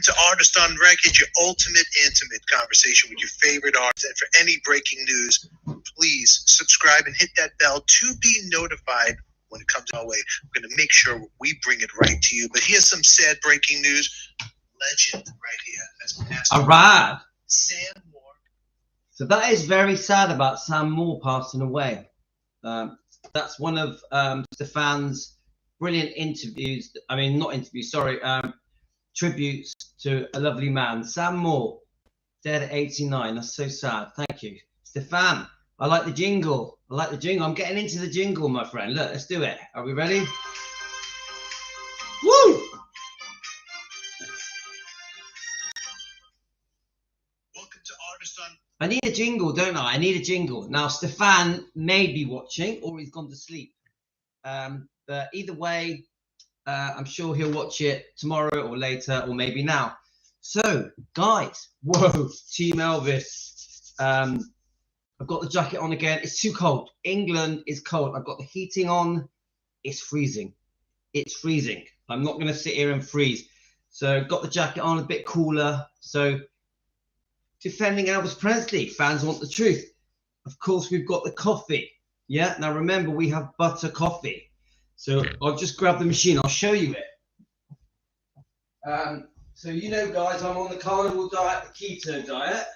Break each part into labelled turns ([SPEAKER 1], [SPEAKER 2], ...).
[SPEAKER 1] Welcome to Artist on Record, your ultimate intimate conversation with your favorite artists. And for any breaking news, please subscribe and hit that bell to be notified when it comes our way. We're going to make sure we bring it right to you. But here's some sad breaking news. Legend right here has passed away.
[SPEAKER 2] All right.
[SPEAKER 1] Sam Moore.
[SPEAKER 2] So that is very sad about Sam Moore passing away. That's one of Stefan's brilliant interviews. I mean, not interviews, sorry. Tributes to a lovely man. Sam Moore, dead at 89. That's so sad. Thank you. Stefan, I like the jingle. I like the jingle. I'm getting into the jingle, my friend. Look, let's do it. Are we ready? Woo!
[SPEAKER 1] Welcome to Artist on...
[SPEAKER 2] I need a jingle, don't I? I need a jingle. Now, Stefan may be watching or he's gone to sleep. But either way, I'm sure he'll watch it tomorrow or later or maybe now. So, guys, whoa, Team Elvis. I've got the jacket on again. It's too cold. England is cold. I've got the heating on. It's freezing. It's freezing. I'm not going to sit here and freeze. So, got the jacket on, a bit cooler. So, defending Elvis Presley. Fans want the truth. Of course, we've got the coffee. Yeah, now remember, we have butter coffee. So I'll just grab the machine. I'll show you it. So you know, guys, I'm on the carnivore diet, the keto diet.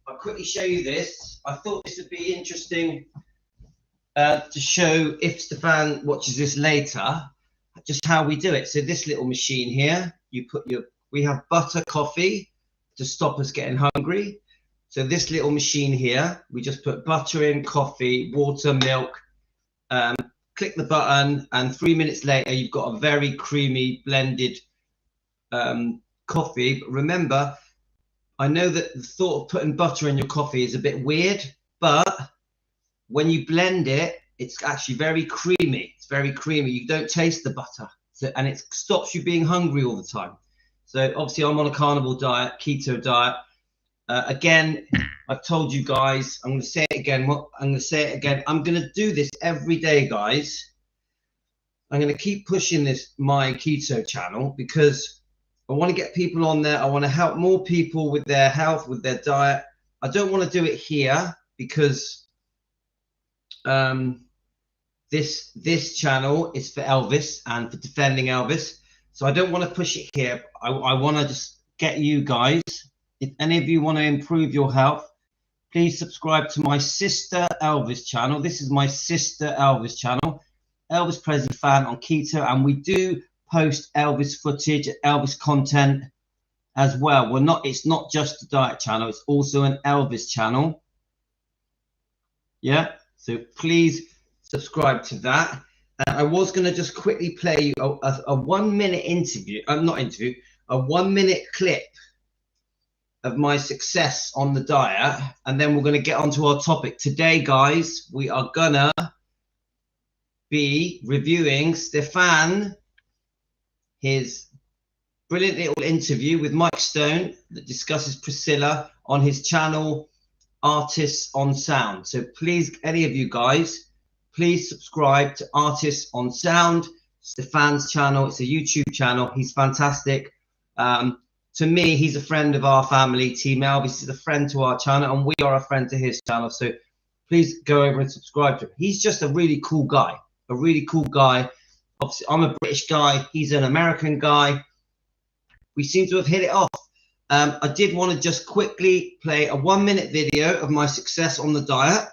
[SPEAKER 2] I'll quickly show you this. I thought this would be interesting to show if Stefan watches this later, just how we do it. So this little machine here, we have butter coffee to stop us getting hungry. So this little machine here, we just put butter in, coffee, water, milk, click the button, and 3 minutes later, you've got a very creamy blended coffee. But remember, I know that the thought of putting butter in your coffee is a bit weird, but when you blend it, it's actually very creamy. It's very creamy. You don't taste the butter, and it stops you being hungry all the time. So obviously, I'm on a carnivore diet, keto diet. Again, I've told you guys, I'm going to say it again. I'm going to do this every day, guys. I'm going to keep pushing my keto channel because I want to get people on there. I want to help more people with their health, with their diet. I don't want to do it here because this channel is for Elvis and for defending Elvis. So I don't want to push it here. I want to just get you guys. If any of you want to improve your health, please subscribe to my sister Elvis channel. This is my sister Elvis channel, Elvis Presley fan on keto, and we do post Elvis footage, Elvis content as well. It's not just a diet channel, it's also an Elvis channel. Yeah, so please subscribe to that. I was going to just quickly play you a 1 minute interview, a 1 minute clip of my success on the diet, and then we're going to get onto our topic today, guys. We are gonna be reviewing Stefan, his brilliant little interview with Mike Stone that discusses Priscilla on his channel Artists on Sound. So please, any of you guys, please subscribe to Artists on Sound, Stefan's channel. It's a YouTube channel. He's fantastic. To me, he's a friend of our family. Team Elvis is a friend to our channel, and we are a friend to his channel. So please go over and subscribe to him. He's just a really cool guy. A really cool guy. Obviously, I'm a British guy. He's an American guy. We seem to have hit it off. I did want to just quickly play a 1 minute video of my success on the diet.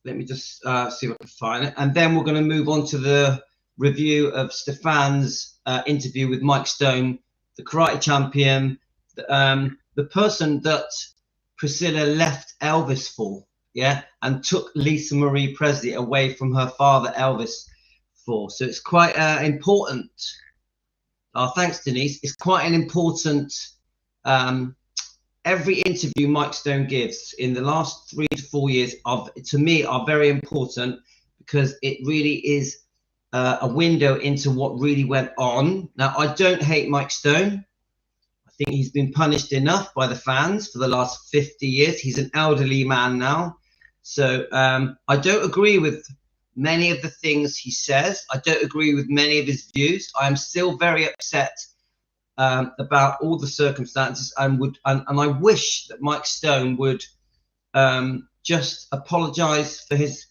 [SPEAKER 2] Let me just see if I can find it. And then we're going to move on to the review of Stefan's interview with Mike Stone, the karate champion, the person that Priscilla left Elvis for, yeah, and took Lisa Marie Presley away from her father Elvis for. So it's quite important. Thanks, Denise. It's quite an important. Every interview Mike Stone gives in the last 3 to 4 years, to me, are very important because it really is a window into what really went on. Now, I don't hate Mike Stone. I think he's been punished enough by the fans for the last 50 years. He's an elderly man now. So I don't agree with many of the things he says. I don't agree with many of his views. I am still very upset about all the circumstances, and I wish that Mike Stone would just apologize for his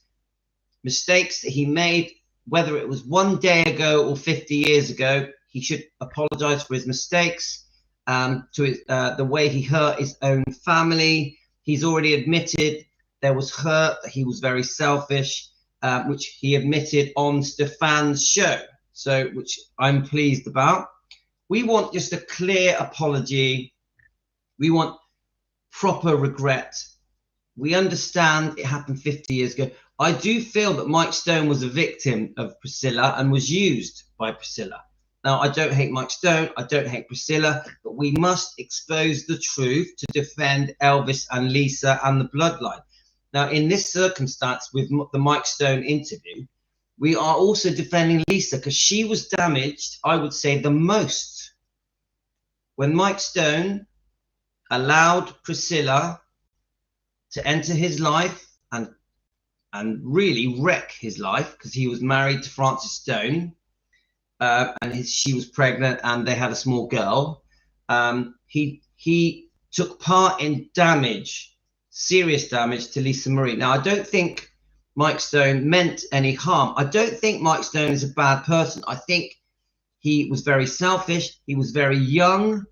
[SPEAKER 2] mistakes that he made, whether it was 1 day ago or 50 years ago. He should apologize for his mistakes, the way he hurt his own family. He's already admitted there was hurt, that he was very selfish, which he admitted on Stefan's show, so which I'm pleased about. We want just a clear apology. We want proper regret. We understand it happened 50 years ago. I do feel that Mike Stone was a victim of Priscilla and was used by Priscilla. Now, I don't hate Mike Stone, I don't hate Priscilla, but we must expose the truth to defend Elvis and Lisa and the bloodline. Now, in this circumstance with the Mike Stone interview, we are also defending Lisa because she was damaged, I would say, the most when Mike Stone allowed Priscilla to enter his life and really wreck his life, because he was married to Frances Stone, and she was pregnant and they had a small girl. He took part in damage, serious damage to Lisa Marie. Now, I don't think Mike Stone meant any harm. I don't think Mike Stone is a bad person. I think he was very selfish. He was very young.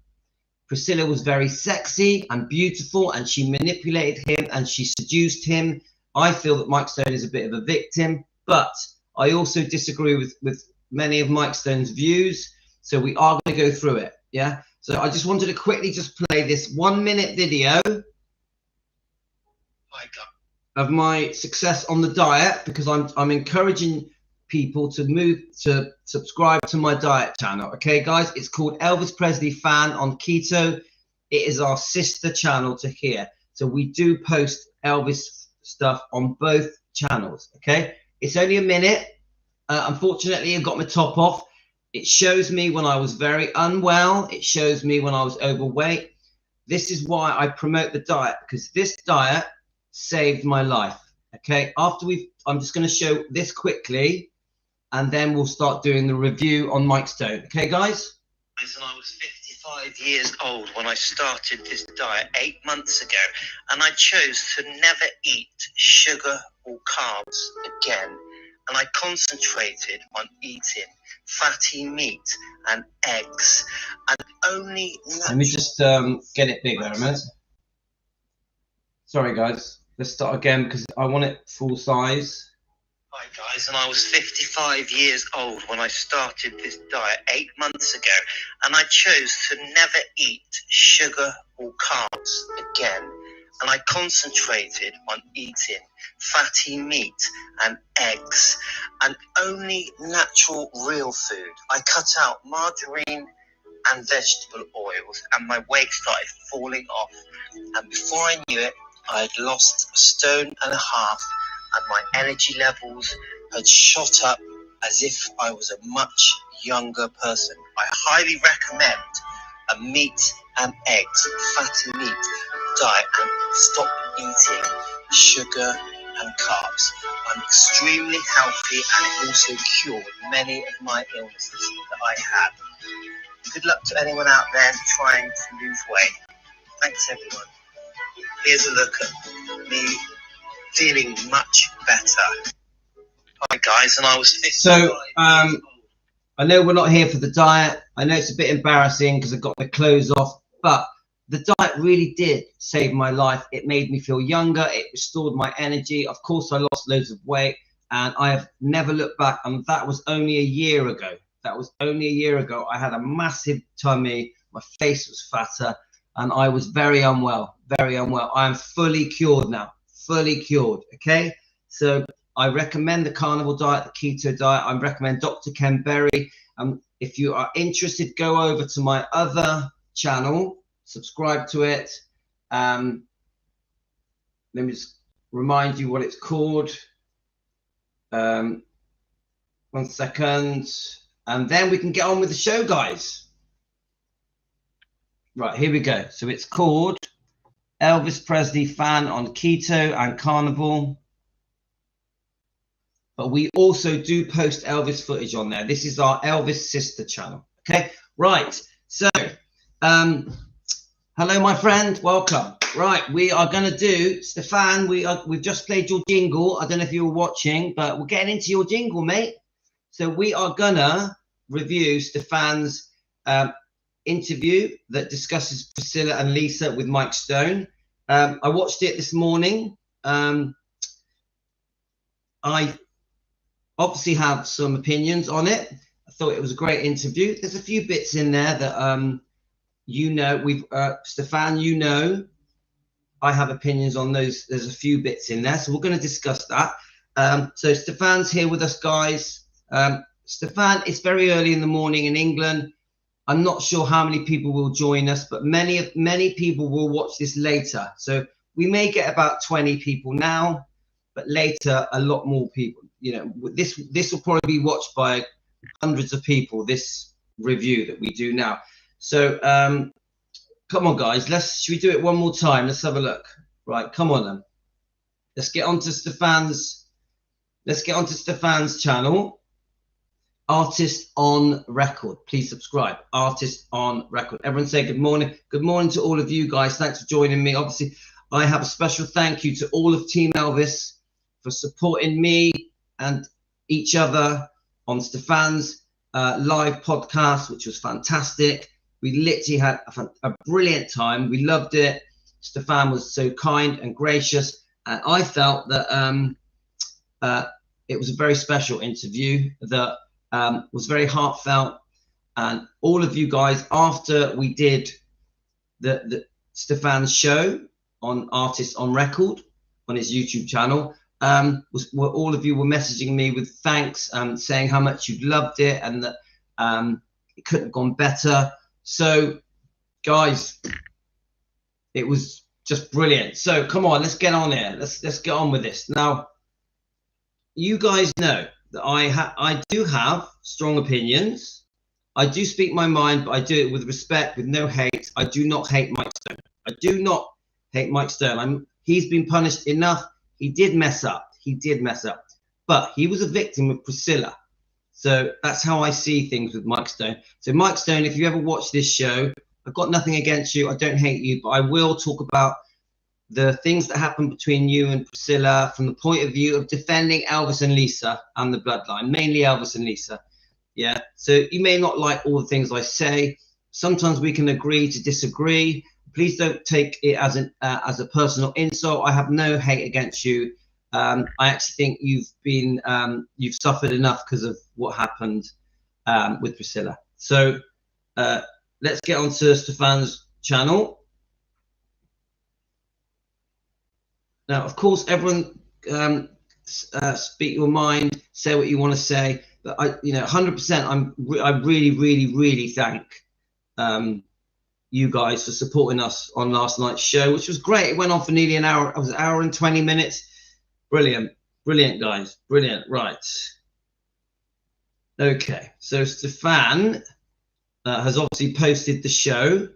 [SPEAKER 2] Priscilla was very sexy and beautiful, and she manipulated him and she seduced him. I feel that Mike Stone is a bit of a victim, but I also disagree with many of Mike Stone's views. So we are going to go through it. Yeah. So I just wanted to quickly just play this 1 minute video of my success on the diet, because I'm encouraging people to move to subscribe to my diet channel. Okay, guys, it's called Elvis Presley Fan on Keto. It is our sister channel to here. So we do post Elvis stuff on both channels. Okay, it's only a minute. Unfortunately, I got my top off. It shows me when I was very unwell. It shows me when I was overweight. This is why I promote the diet, because this diet saved my life. Okay, I'm just going to show this quickly, and then we'll start doing the review on Mike Stone. Okay, guys?
[SPEAKER 3] And I was 55 years old when I started this diet 8 months ago, and I chose to never eat sugar or carbs again. And I concentrated on eating fatty meat and eggs, and only
[SPEAKER 2] Let me just get it bigger a minute. Sorry, guys. Let's start again because I want it full size.
[SPEAKER 3] Hi, guys. And I was 55 years old when I started this diet 8 months ago, and I chose to never eat sugar or carbs again. And I concentrated on eating fatty meat and eggs and only natural, real food. I cut out margarine and vegetable oils, and my weight started falling off. And before I knew it, I had lost 1.5 stone, and my energy levels had shot up as if I was a much younger person. I highly recommend a meat and eggs, fatty meat diet, and stop eating sugar and carbs. I'm extremely healthy, and it also cured many of my illnesses that I had. Good luck to anyone out there trying to lose weight. Thanks, everyone. Here's a look at me feeling much better. Hi, guys, and I was 55
[SPEAKER 2] So,
[SPEAKER 3] years old.
[SPEAKER 2] I know we're not here for the diet. I know it's a bit embarrassing because I've got my clothes off, but the diet really did save my life. It made me feel younger. It restored my energy. Of course, I lost loads of weight, and I have never looked back. And that was only a year ago. That was only a year ago. I had a massive tummy. My face was fatter, and I was very unwell, very unwell. I am fully cured now, fully cured. Okay, so I recommend the carnivore diet, the keto diet. I recommend Dr. Ken Berry. If you are interested, go over to my other channel. Subscribe to it. Let me just remind you what it's called. 1 second. And then we can get on with the show, guys. Right, here we go. So it's called Elvis Presley Fan on Keto and Carnivore. but we also do post Elvis footage on there. This is our Elvis sister channel. Okay, right. So, hello, my friend. Welcome. Right, we are going to do, Stefan, we've just played your jingle. I don't know if you were watching, but we're getting into your jingle, mate. So we are going to review Stefan's interview that discusses Priscilla and Lisa with Mike Stone. I watched it this morning. I obviously have some opinions on it. I thought it was a great interview. There's a few bits in there that you know, Stefan, you know, I have opinions on those. There's a few bits in there, so we're going to discuss that. So Stefan's here with us, guys. Stefan, it's very early in the morning in England. I'm not sure how many people will join us, but many people will watch this later. So we may get about 20 people now, but later a lot more people. You know, this will probably be watched by hundreds of people, this review that we do now. So come on, guys, should we do it one more time? Let's have a look. Right, come on then. Let's get onto Stefan's channel. Artist on Record. Please subscribe. Artist on Record. Everyone say good morning. Good morning to all of you guys. Thanks for joining me. Obviously, I have a special thank you to all of Team Elvis for supporting me and each other on Stefan's live podcast, which was fantastic. We literally had a brilliant time. We loved it. Stefan was so kind and gracious, and I felt that it was a very special interview that was very heartfelt. And all of you guys, after we did the Stefan's show on Artist on Record on his YouTube channel, all of you were messaging me with thanks, saying how much you loved it and that it couldn't have gone better. So, guys, it was just brilliant. So, come on, let's get on here. Let's get on with this. Now, you guys know that I do have strong opinions. I do speak my mind, but I do it with respect, with no hate. I do not hate Mike Stone. I do not hate Mike Stone. He's been punished enough. He did mess up. He did mess up. But he was a victim of Priscilla. So that's how I see things with Mike Stone. So Mike Stone, if you ever watch this show, I've got nothing against you. I don't hate you, but I will talk about the things that happened between you and Priscilla from the point of view of defending Elvis and Lisa and the bloodline, mainly Elvis and Lisa. Yeah. So you may not like all the things I say. Sometimes we can agree to disagree. Please don't take it as a personal insult. I have no hate against you. I actually think you've suffered enough because of what happened with Priscilla. So let's get on to Stefan's channel. Now, of course, everyone speak your mind, say what you want to say. But 100%, I really, really, really thank you guys for supporting us on last night's show, which was great. It went on for nearly an hour. It was an hour and 20 minutes. Brilliant, brilliant, guys, brilliant. Right. Okay, so Stefan has obviously posted the show.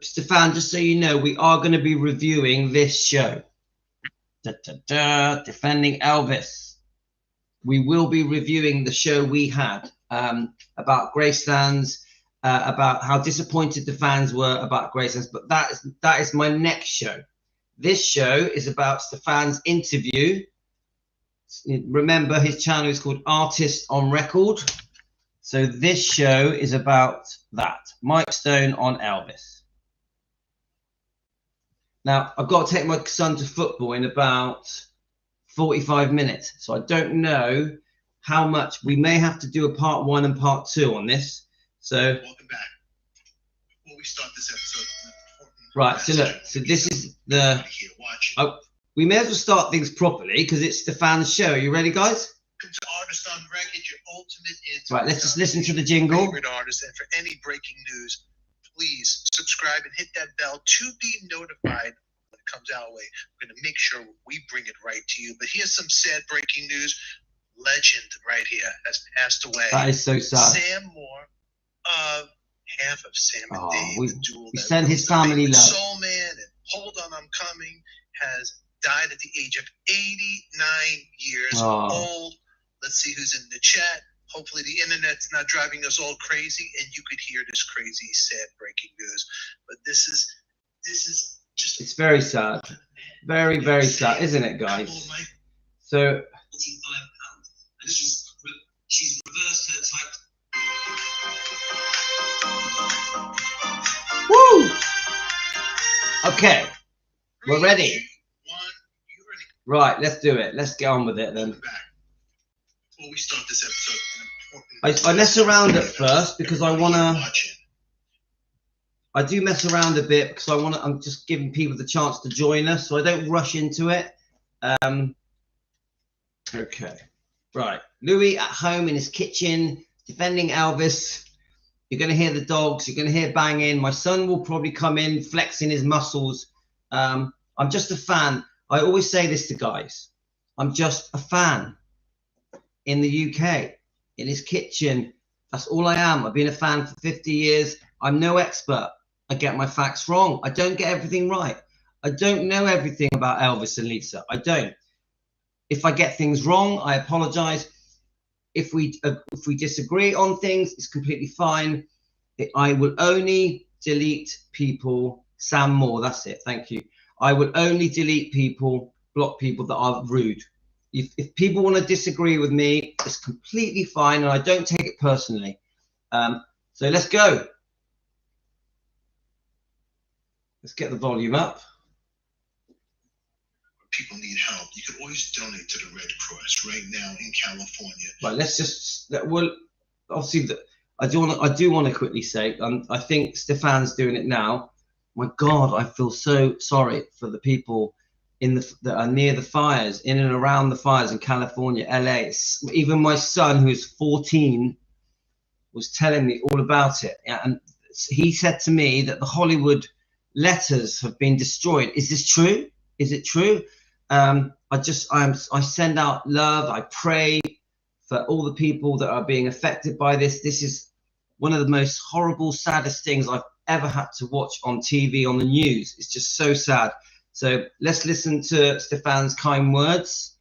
[SPEAKER 2] Stefan, just so you know, we are going to be reviewing this show. Defending Elvis. We will be reviewing the show we had about Graceland's, about how disappointed the fans were about Graceland's, but that is my next show. This show is about Stefan's interview. Remember, his channel is called Artist on Record. So this show is about that. Mike Stone on Elvis. Now, I've got to take my son to football in about 45 minutes. So I don't know how much. We may have to do a part 1 and part 2 on this. So
[SPEAKER 1] welcome back. Before we start this episode,
[SPEAKER 2] right, so look, so this is the we may as well start things properly because it's Stefan's show. Are you ready, guys?
[SPEAKER 1] Artist on Record, your ultimate intimate.
[SPEAKER 2] Right, let's just listen to the jingle.
[SPEAKER 1] Favorite artist, and for any breaking news, please subscribe and hit that bell to be notified when it comes our way. We're going to make sure we bring it right to you. But here's some sad breaking news. Legend right here has passed away.
[SPEAKER 2] That is so sad.
[SPEAKER 1] Sam Moore, half of Sam and Dave,
[SPEAKER 2] we
[SPEAKER 1] the duel
[SPEAKER 2] send his family love.
[SPEAKER 1] Soul Man and Hold On, I'm Coming has died at the age of 89 years old. Let's see who's in the chat. Hopefully the internet's not driving us all crazy and you could hear this crazy, sad breaking news. But this is just...
[SPEAKER 2] It's very sad. Very, very sad, isn't it, guys? So... £45. She's reversed her type. Woo! Okay, we're ready. Right, let's do it. Let's get on with it then.
[SPEAKER 1] Before we start this episode,
[SPEAKER 2] I mess around at first because I do mess around a bit because I'm just giving people the chance to join us, so I don't rush into it. Okay, right. Louis at home in his kitchen defending Elvis. You're going to hear the dogs. You're going to hear banging. My son will probably come in flexing his muscles. I'm just a fan. I always say this to guys. I'm just a fan in the UK, in his kitchen. That's all I am. I've been a fan for 50 years. I'm no expert. I get my facts wrong. I don't get everything right. I don't know everything about Elvis and Lisa. I don't. If I get things wrong, I apologize. If we disagree on things, it's completely fine. I will only delete people. Sam Moore, that's it. Thank you. I will only delete people, block people that are rude. If people want to disagree with me, it's completely fine, and I don't take it personally. So let's go. Let's get the volume up.
[SPEAKER 1] People need help. You can always donate to the Red Cross right now in California.
[SPEAKER 2] Right, let's just, well, obviously, I do want to quickly say, I think Stefan's doing it now. My God, I feel so sorry for the people that are near the fires, in and around the fires in California, LA. Even my son, who's 14, was telling me all about it. And he said to me that the Hollywood letters have been destroyed. Is this true? Is it true? I send out love. I pray for all the people that are being affected by this. This is one of the most horrible, saddest things I've ever had to watch on TV, on the news. It's just so sad. So let's listen to Stefan's kind words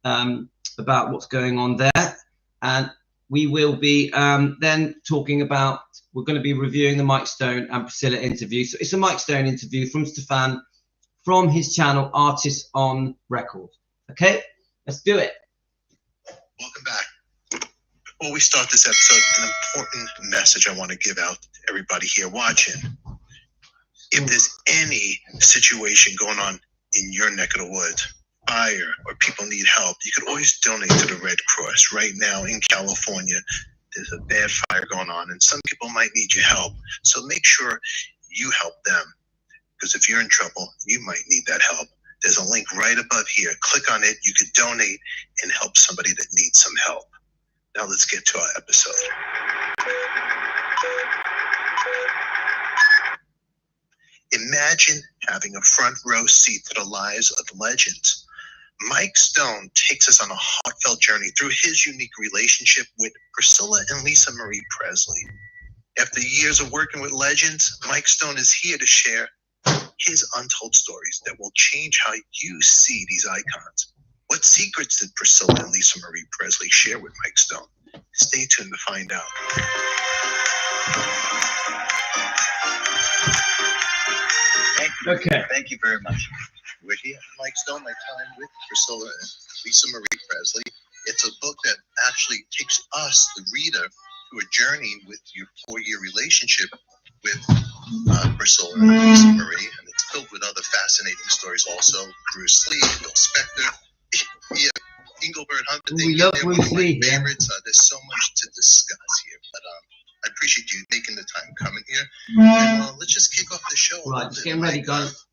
[SPEAKER 2] about what's going on there. And we will be then talking about, we're going to be reviewing the Mike Stone and Priscilla interview. So it's a Mike Stone interview from Stefan, from his channel, Artists on Record. Okay, let's do it.
[SPEAKER 1] Welcome back. Before we start this episode, an important message I want to give out to everybody here watching. If there's any situation going on in your neck of the woods, fire, or people need help, you can always donate to the Red Cross. Right now in California, there's a bad fire going on, and some people might need your help. So make sure you help them. Because if you're in trouble, you might need that help. There's a link right above here. Click on it. You can donate and help somebody that needs some help. Now let's get to our episode. Imagine having a front row seat to the lives of legends. Mike Stone takes us on a heartfelt journey through his unique relationship with Priscilla and Lisa Marie Presley. After years of working with legends, Mike Stone is here to share his untold stories that will change how you see these icons. What secrets did Priscilla and Lisa Marie Presley share with Mike Stone? Stay tuned to find out.
[SPEAKER 3] Thank you very much.
[SPEAKER 1] We're here, Mike Stone, my time with Priscilla and Lisa Marie Presley. It's a book that actually takes us, the reader, through a journey with your 4-year relationship with Priscilla and Lisa Marie, and it's filled with other fascinating stories also. Bruce Lee, Bill Spector, Engelbert Humperdinck.
[SPEAKER 2] We love Bruce Lee.
[SPEAKER 1] Favorites. There's so much to discuss here, but I appreciate you taking the time coming here. And let's just kick off the show.
[SPEAKER 2] Right, just getting ready, guys.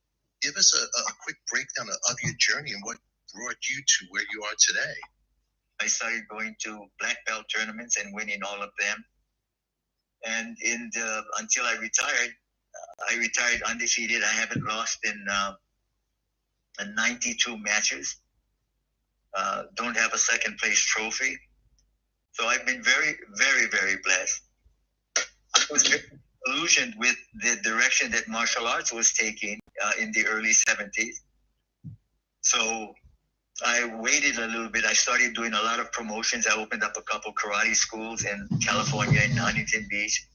[SPEAKER 1] Give us a quick breakdown of your journey and what brought you to where you are today.
[SPEAKER 3] I started going to black belt tournaments and winning all of them. And until I retired undefeated. I haven't lost in 92 matches. Don't have a second place trophy. So I've been very, very, very blessed. I was very illusioned with the direction that martial arts was taking in the early 70s.
[SPEAKER 4] So I waited a little bit. I started doing a lot of promotions. I opened up a couple karate schools in California, in Huntington Beach.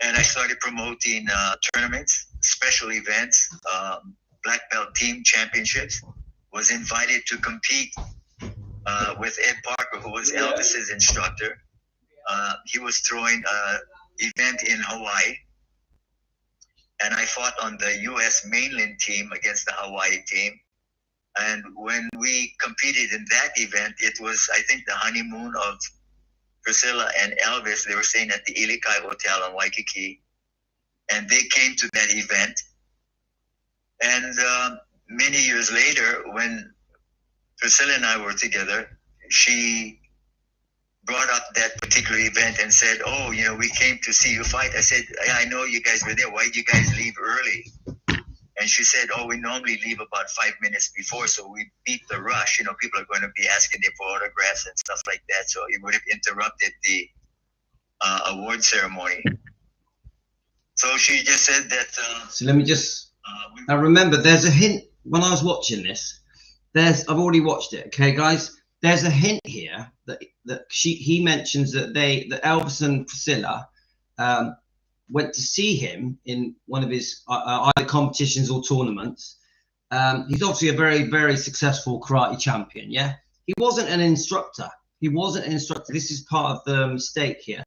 [SPEAKER 4] And I started promoting tournaments, special events, black belt team championships. Was invited to compete with Ed Parker, who was Elvis's instructor. He was throwing an event in Hawaii. And I fought on the U.S. mainland team against the Hawaii team. And when we competed in that event, it was, I think, the honeymoon of Priscilla and Elvis. They were staying at the Ilikai Hotel in Waikiki. And they came to that event. And many years later, when Priscilla and I were together, she brought up that particular event and said, "Oh, you know, we came to see you fight." I said, "Yeah, I know you guys were there. Why did you guys leave early?" And she said, "Oh, we normally leave about 5 minutes before, so we beat the rush. You know, people are going to be asking them for autographs and stuff like that, so it would have interrupted the award ceremony." So she just said that.
[SPEAKER 2] So let me just. Now remember, there's a hint when I was watching this. I've already watched it. Okay, guys. There's a hint here that he mentions that Elvis and Priscilla went to see him in one of his either competitions or tournaments. He's obviously a very, very successful karate champion. Yeah, he wasn't an instructor. This is part of the mistake here.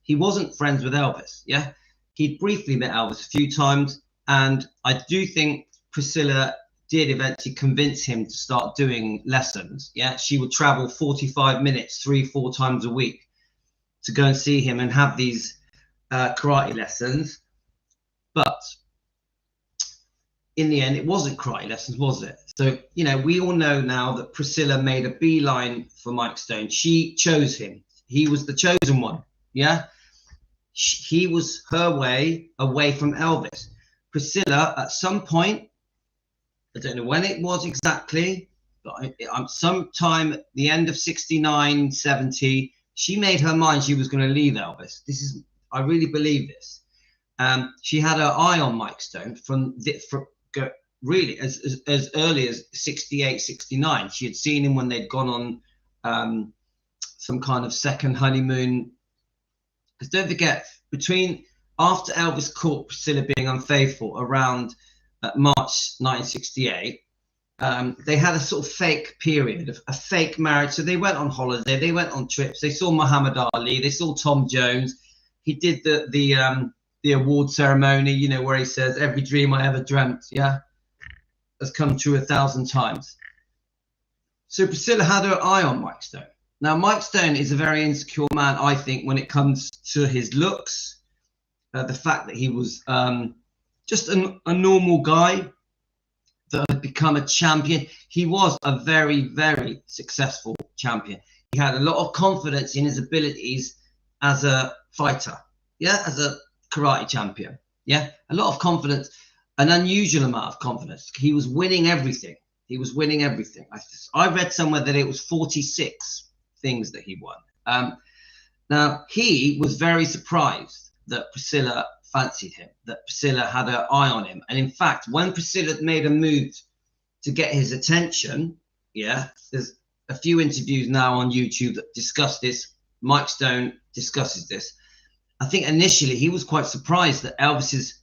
[SPEAKER 2] He wasn't friends with Elvis. Yeah, he'd briefly met Elvis a few times, and I do think Priscilla did eventually convince him to start doing lessons. Yeah, she would travel 45 minutes 3-4 times a week to go and see him and have these karate lessons. But in the end, it wasn't karate lessons, was it? So, you know, we all know now that Priscilla made a beeline for Mike Stone. She chose him. He was the chosen one. Yeah, he was her way away from Elvis. Priscilla, at some point, I don't know when it was exactly, but sometime at the end of 69, 70, she made her mind she was going to leave Elvis. I really believe this. She had her eye on Mike Stone really as early as 68, 69. She had seen him when they'd gone on some kind of second honeymoon. Because don't forget, after Elvis caught Priscilla being unfaithful around March 1968, they had a sort of fake period of a fake marriage. So they went on holiday, they went on trips, they saw Muhammad Ali, they saw Tom Jones. He did the award ceremony, you know, where he says, "Every dream I ever dreamt, yeah, has come true 1,000 times." So Priscilla had her eye on Mike Stone. Now, Mike Stone is a very insecure man, I think, when it comes to his looks, the fact that he was just a normal guy that had become a champion. He was a very, very successful champion. He had a lot of confidence in his abilities as a fighter, yeah, as a karate champion, yeah, a lot of confidence, an unusual amount of confidence. He was winning everything. I read somewhere that it was 46 things that he won. Now, he was very surprised that Priscilla fancied him, that Priscilla had her eye on him. And in fact, when Priscilla made a move to get his attention, yeah, there's a few interviews now on YouTube that discuss this. Mike Stone discusses this. I think initially he was quite surprised that Elvis's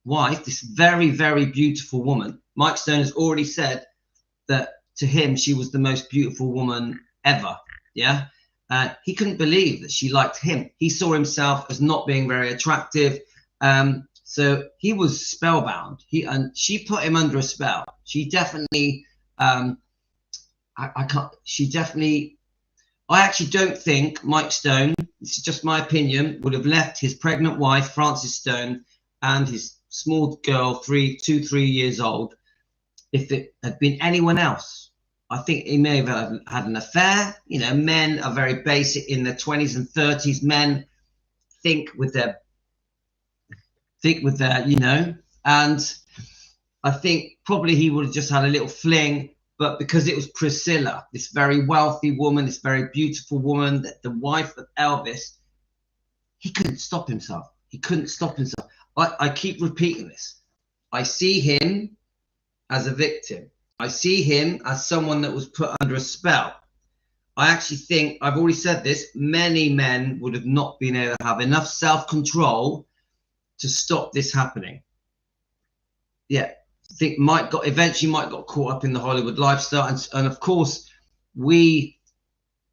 [SPEAKER 2] wife, this very, very beautiful woman, Mike Stone has already said that to him, she was the most beautiful woman ever. Yeah. He couldn't believe that she liked him. He saw himself as not being very attractive. So he was spellbound. She put him under a spell. She definitely, I actually don't think Mike Stone, this is just my opinion, would have left his pregnant wife, Frances Stone, and his small girl, 3 years old, if it had been anyone else. I think he may have had an affair. You know, men are very basic in their 20s and 30s. Men think with their, you know, and I think probably he would have just had a little fling, but because it was Priscilla, this very wealthy woman, this very beautiful woman, the wife of Elvis, he couldn't stop himself. I keep repeating this. I see him as a victim. I see him as someone that was put under a spell. I actually think, I've already said this, many men would have not been able to have enough self-control to stop this happening. Yeah, I think Mike got caught up in the Hollywood lifestyle. And of course, we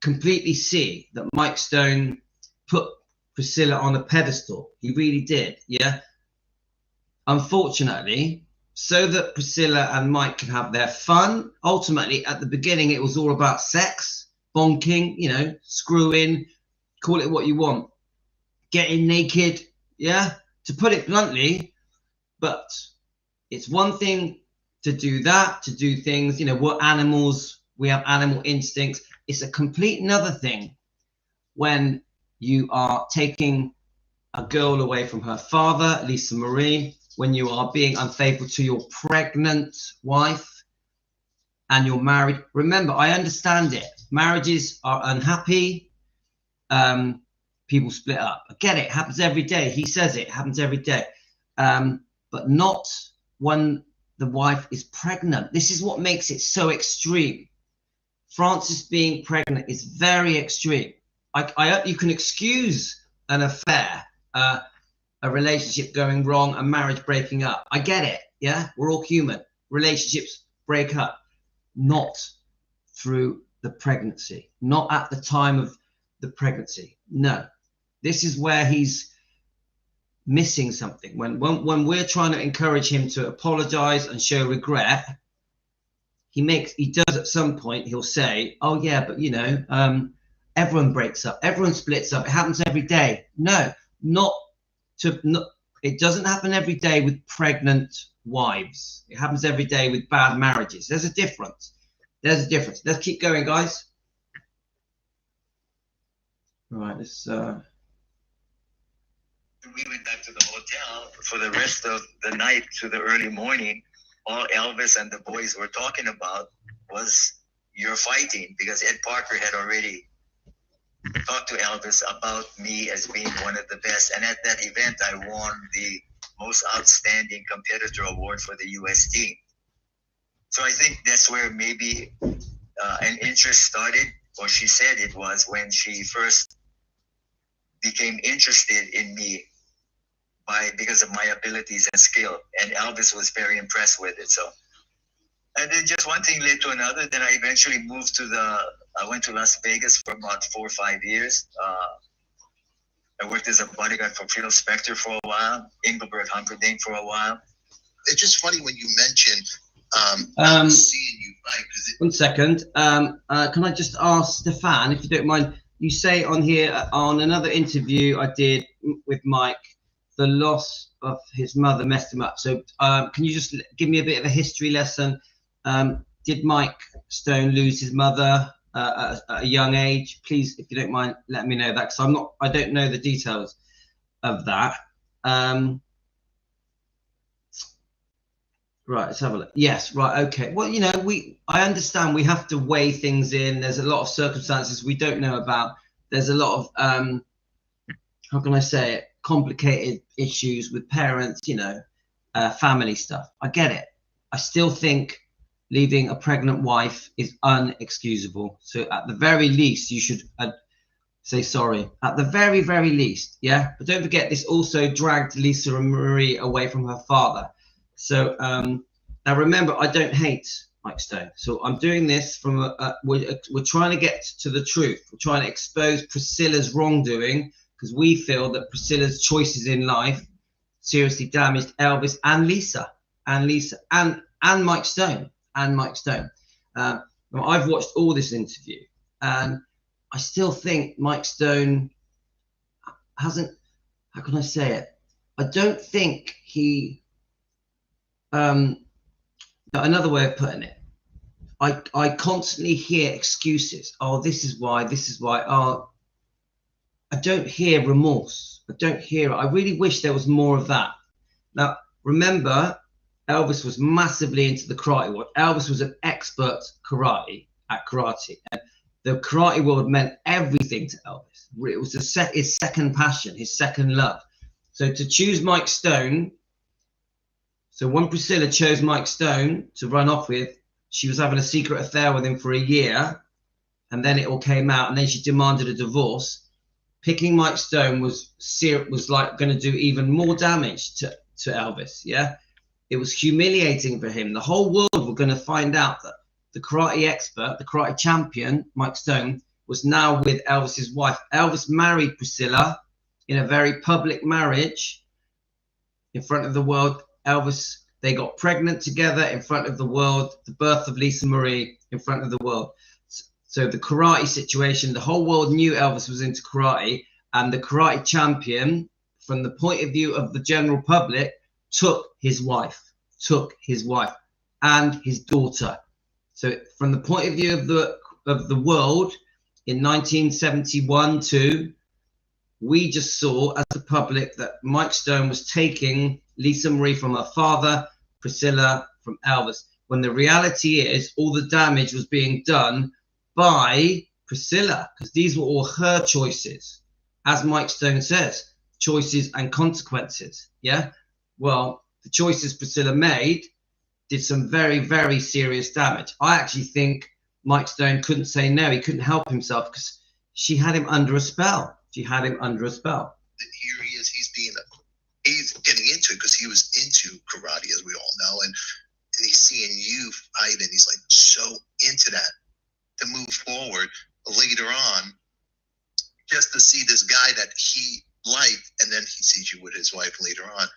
[SPEAKER 2] completely see that Mike Stone put Priscilla on a pedestal. He really did, yeah. Unfortunately, so that Priscilla and Mike can have their fun. Ultimately, at the beginning, it was all about sex, bonking, you know, screwing, call it what you want, getting naked, yeah, to put it bluntly. But it's one thing to do that, to do things, you know, we're animals, we have animal instincts. It's a complete another thing when you are taking a girl away from her father, Lisa Marie, when you are being unfaithful to your pregnant wife and you're married. Remember, I understand it. Marriages are unhappy. People split up. I get it. It happens every day. He says it happens every day. But not when the wife is pregnant. This is what makes it so extreme. Frances being pregnant is very extreme. You can excuse an affair, a relationship going wrong, a marriage breaking up. I get it. Yeah, we're all human. Relationships break up, not through the pregnancy, not at the time of the pregnancy. No, this is where he's missing something. When we're trying to encourage him to apologize and show regret, he does at some point, he'll say, oh yeah, but you know, everyone breaks up, everyone splits up, it happens every day. No, it doesn't happen every day with pregnant wives. It happens every day with bad marriages. There's a difference. Let's keep going, guys. Right, let's
[SPEAKER 4] we went back to the hotel for the rest of the night to the early morning. All Elvis and the boys were talking about was you're fighting, because Ed Parker had already talked to Elvis about me as being one of the best. And at that event, I won the most outstanding competitor award for the U.S. team. So I think that's where maybe an interest started, or she said it was when she first became interested in me because of my abilities and skill. And Elvis was very impressed with it. So, and then just one thing led to another. Then I eventually moved I went to Las Vegas for about 4 or 5 years. I worked as a bodyguard for Phil Spector for a while, Engelbert Humperdinck for a while.
[SPEAKER 1] It's just funny when you mention seeing you fight.
[SPEAKER 2] One second. Can I just ask Stefan, if you don't mind, you say on here, on another interview I did with Mike, the loss of his mother messed him up. So can you just give me a bit of a history lesson? Did Mike Stone lose his mother at a young age? Please, if you don't mind, let me know that, because I don't know the details of that. Right, let's have a look. Yes, right, okay. Well, you know, I understand we have to weigh things in. There's a lot of circumstances we don't know about. There's a lot of how can I say it, complicated issues with parents, you know, family stuff. I get it. I still think leaving a pregnant wife is unexcusable. So at the very least, you should say sorry. At the very, very least, yeah? But don't forget, this also dragged Lisa Marie away from her father. So now remember, I don't hate Mike Stone. So I'm doing this from we're trying to get to the truth. We're trying to expose Priscilla's wrongdoing, because we feel that Priscilla's choices in life seriously damaged Elvis and Lisa and Mike Stone. I've watched all this interview, and I still think Mike Stone hasn't, how can I say it? I don't think he, another way of putting it, I constantly hear excuses. Oh, this is why. Oh, I don't hear remorse. I don't hear it. I really wish there was more of that. Now, remember, Elvis was massively into the karate world. Elvis was an expert at karate. And the karate world meant everything to Elvis. It was his second passion, his second love. So to choose Mike Stone, so when Priscilla chose Mike Stone to run off with, she was having a secret affair with him for a year, and then it all came out, and then she demanded a divorce. Picking Mike Stone was like going to do even more damage to Elvis. Yeah, it was humiliating for him. The whole world were going to find out that the karate expert, the karate champion, Mike Stone, was now with Elvis's wife. Elvis married Priscilla in a very public marriage in front of the world. Elvis, they got pregnant together in front of the world. The birth of Lisa Marie in front of the world. So the karate situation, the whole world knew Elvis was into karate, and the karate champion, from the point of view of the general public, took his wife and his daughter. So from the point of view of the world, in 1971 too, we just saw as the public that Mike Stone was taking Lisa Marie from her father, Priscilla from Elvis, when the reality is all the damage was being done by Priscilla, because these were all her choices. As Mike Stone says, choices and consequences. Yeah, well, the choices Priscilla made did some very, very serious damage. I actually think Mike Stone couldn't say no. He couldn't help himself because she had him under a spell. She had him under a spell.
[SPEAKER 1] Here he is. He's getting into it because he was into karate, as we all know, and he's seeing you fight, and he's like so into that to move forward later on, just to see this guy that he liked, and then he sees you with his wife later on.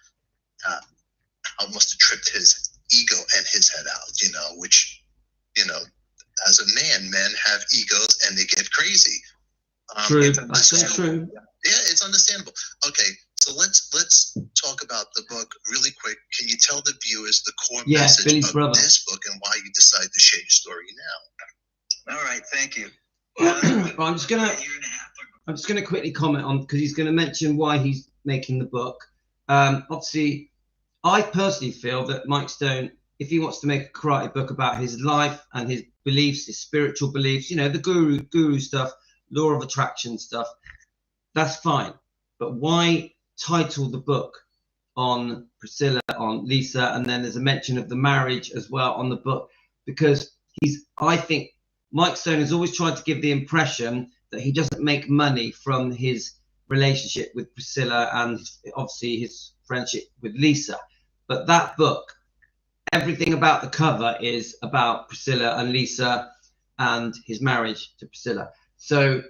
[SPEAKER 1] I must have tripped his ego and his head out, which, as a man, men have egos and they get crazy.
[SPEAKER 2] True. That's so true.
[SPEAKER 1] Yeah, it's understandable. Okay, so let's talk about the book really quick. Can you tell the viewers the core message
[SPEAKER 2] Billy's
[SPEAKER 1] of
[SPEAKER 2] brother.
[SPEAKER 1] this book and why you decided to share your story now?
[SPEAKER 4] All right, thank you.
[SPEAKER 2] I'm just gonna quickly comment on, because he's gonna mention why he's making the book. Obviously, I personally feel that Mike Stone, if he wants to make a karate book about his life and his beliefs, his spiritual beliefs, the guru stuff, law of attraction stuff, that's fine. But why title the book on Priscilla, on Lisa, and then there's a mention of the marriage as well on the book? Because I think Mike Stone has always tried to give the impression that he doesn't make money from his relationship with Priscilla and obviously his friendship with Lisa. But that book, everything about the cover is about Priscilla and Lisa and his marriage to Priscilla. So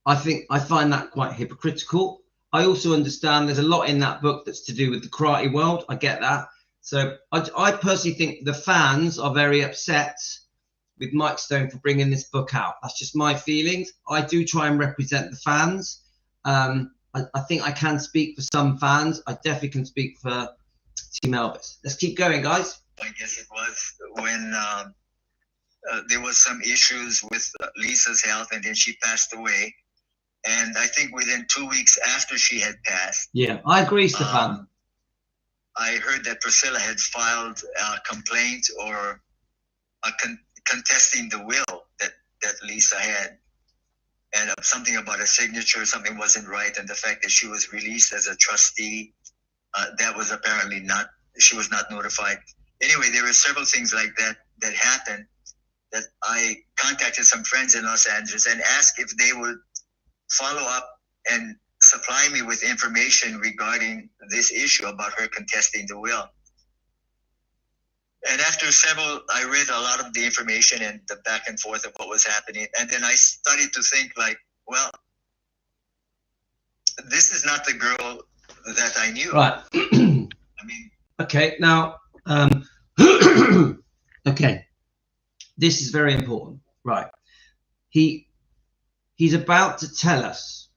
[SPEAKER 2] I find that quite hypocritical. I also understand there's a lot in that book that's to do with the karate world. I get that. So I personally think the fans are very upset with Mike Stone for bringing this book out. That's just my feelings. I do try and represent the fans. I think I can speak for some fans. I definitely can speak for Team Elvis. Let's keep going, guys.
[SPEAKER 4] I guess it was when there was some issues with Lisa's health, and then she passed away. And I think within 2 weeks after she had passed.
[SPEAKER 2] Yeah, I agree, Stefan.
[SPEAKER 4] I heard that Priscilla had filed a complaint or contesting the will that Lisa had. And something about a signature, something wasn't right. And the fact that she was released as a trustee, that was apparently she was not notified. Anyway, there were several things like that happened, that I contacted some friends in Los Angeles and asked if they would follow up and supply me with information regarding this issue about her contesting the will. And after I read a lot of the information and the back and forth of what was happening. And then I started to think well, this is not the girl that I knew.
[SPEAKER 2] Right. Okay, now, okay. This is very important. Right. He's about to tell us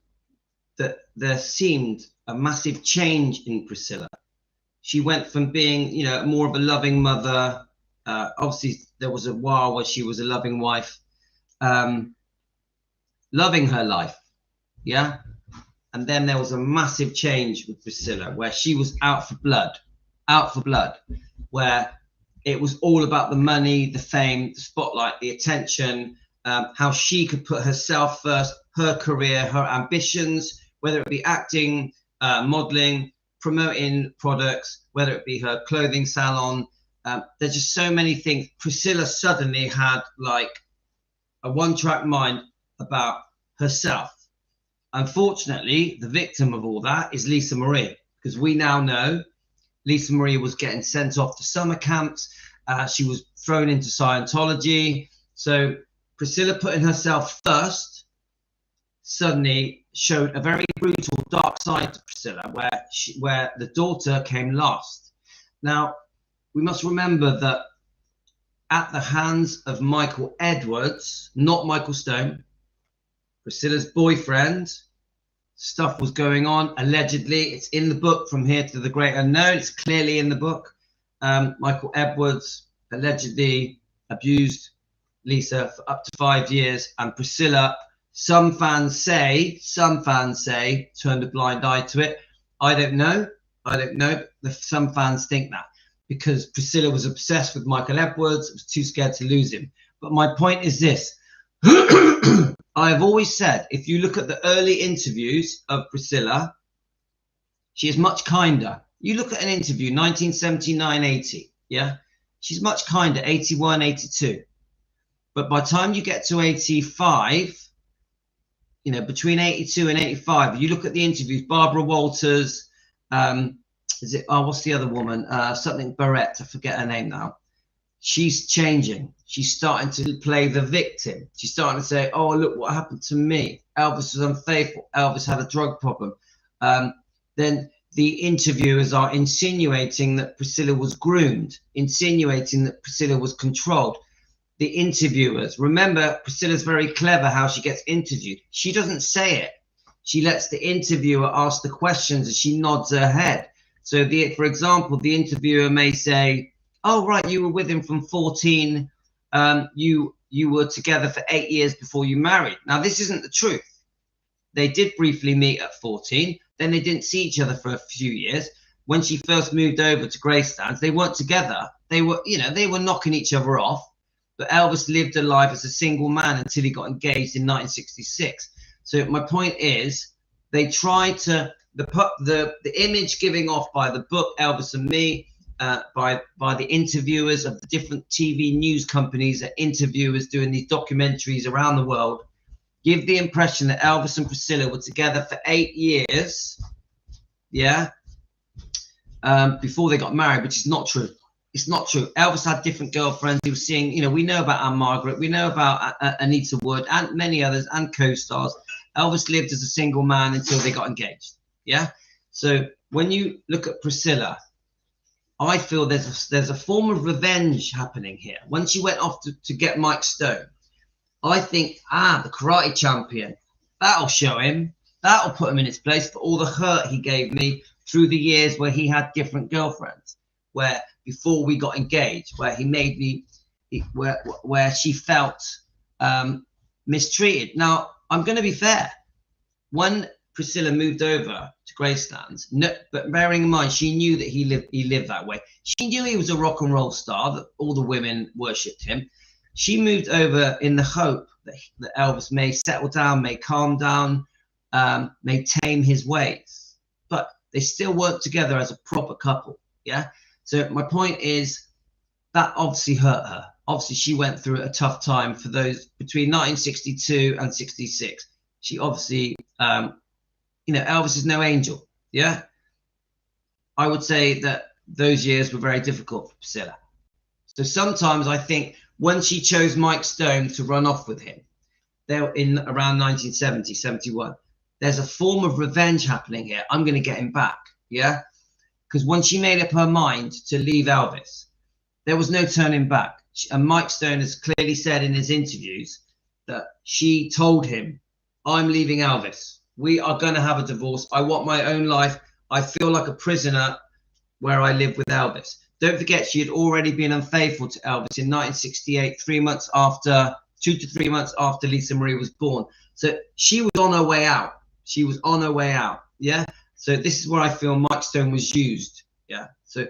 [SPEAKER 2] that there seemed a massive change in Priscilla. She went from being, more of a loving mother. Obviously, there was a while where she was a loving wife, loving her life. Yeah. And then there was a massive change with Priscilla where she was out for blood, where it was all about the money, the fame, the spotlight, the attention, how she could put herself first, her career, her ambitions, whether it be acting, modeling, promoting products, whether it be her clothing salon, There's just so many things. Priscilla suddenly had like a one-track mind about herself. Unfortunately, the victim of all that is Lisa Marie, because we now know Lisa Marie was getting sent off to summer camps. She was thrown into Scientology. So Priscilla putting herself first suddenly showed a very brutal, dark side to Priscilla, where the daughter came last. Now, we must remember that at the hands of Michael Edwards, not Michael Stone, Priscilla's boyfriend, stuff was going on, allegedly. It's in the book, From Here to the Great Unknown. It's clearly in the book. Michael Edwards allegedly abused Lisa for up to 5 years, and Priscilla, some fans say, turned a blind eye to it. I don't know. Some fans think that because Priscilla was obsessed with Michael Edwards, was too scared to lose him. But my point is this. I have always said, if you look at the early interviews of Priscilla, she is much kinder. You look at an interview, 1979-80, yeah? She's much kinder, 81, 82. But by the time you get to 85, you know, between 82 and 85, you look at the interviews, Barbara Walters, what's the other woman? Something Barrett, I forget her name now. She's changing. She's starting to play the victim. She's starting to say, oh, look what happened to me. Elvis was unfaithful. Elvis had a drug problem. Then the interviewers are insinuating that Priscilla was groomed, insinuating that Priscilla was controlled. The interviewers, remember, Priscilla's very clever how she gets interviewed. She doesn't say it. She lets the interviewer ask the questions and she nods her head. So, for example, the interviewer may say, oh, right, you were with him from 14. You were together for 8 years before you married. Now, this isn't the truth. They did briefly meet at 14. Then they didn't see each other for a few years. When she first moved over to Greystones, they weren't together. They were knocking each other off. But Elvis lived a life as a single man until he got engaged in 1966. So my point is, they try to the image giving off by the book Elvis and Me, by the interviewers of the different TV news companies, that interviewers doing these documentaries around the world, give the impression that Elvis and Priscilla were together for 8 years, before they got married, which is not true. It's not true. Elvis had different girlfriends. He was seeing, we know about Anne Margaret, we know about Anita Wood and many others and co-stars. Elvis lived as a single man until they got engaged. Yeah. So when you look at Priscilla, I feel there's a form of revenge happening here. When she went off to get Mike Stone, I think, the karate champion, that'll show him, that'll put him in his place for all the hurt he gave me through the years where he had different girlfriends, where before we got engaged, where he made me, where she felt mistreated. Now, I'm going to be fair. When Priscilla moved over to Greystones, but bearing in mind, she knew that he lived that way. She knew he was a rock and roll star, that all the women worshipped him. She moved over in the hope that Elvis may settle down, may calm down, may tame his ways. But they still worked together as a proper couple, yeah? So my point is that obviously hurt her. Obviously, she went through a tough time for those between 1962 and 66. She obviously, Elvis is no angel, yeah? I would say that those years were very difficult for Priscilla. So sometimes I think when she chose Mike Stone to run off with him, there in around 1970, 71, there's a form of revenge happening here. I'm going to get him back, yeah? Because when she made up her mind to leave Elvis, there was no turning back. And Mike Stone has clearly said in his interviews that she told him, I'm leaving Elvis. We are going to have a divorce. I want my own life. I feel like a prisoner where I live with Elvis. Don't forget, she had already been unfaithful to Elvis in 1968, 2 to 3 months after Lisa Marie was born. So she was on her way out. Yeah. So this is where I feel Mike Stone was used. Yeah. So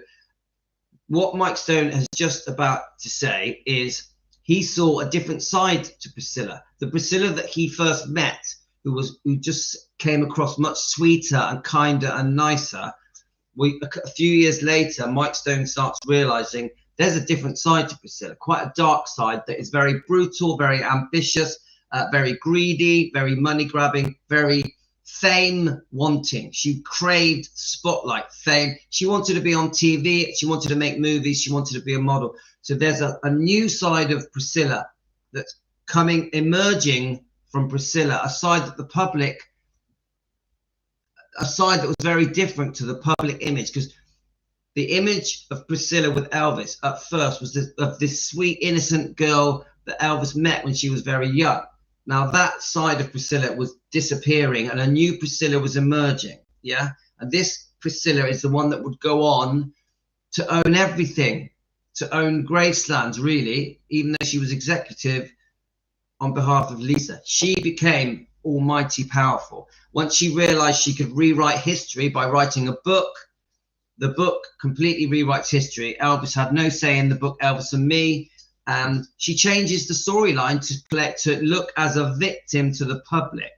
[SPEAKER 2] what Mike Stone has just about to say is he saw a different side to Priscilla. The Priscilla that he first met, who just came across much sweeter and kinder and nicer. A few years later, Mike Stone starts realizing there's a different side to Priscilla, quite a dark side that is very brutal, very ambitious, very greedy, very money grabbing, very fame wanting. She craved spotlight, fame. She wanted to be on TV. She wanted to make movies. She wanted to be a model. So there's a new side of Priscilla that's emerging from Priscilla, a side that was very different to the public image, because the image of Priscilla with Elvis at first was of this sweet, innocent girl that Elvis met when she was very young. Now that side of Priscilla was disappearing and a new Priscilla was emerging. Yeah. And this Priscilla is the one that would go on to own everything, to own Graceland, really, even though she was executive on behalf of Lisa. She became almighty powerful. Once she realized she could rewrite history by writing a book, the book completely rewrites history. Elvis had no say in the book, Elvis and Me. And she changes the storyline to look as a victim to the public.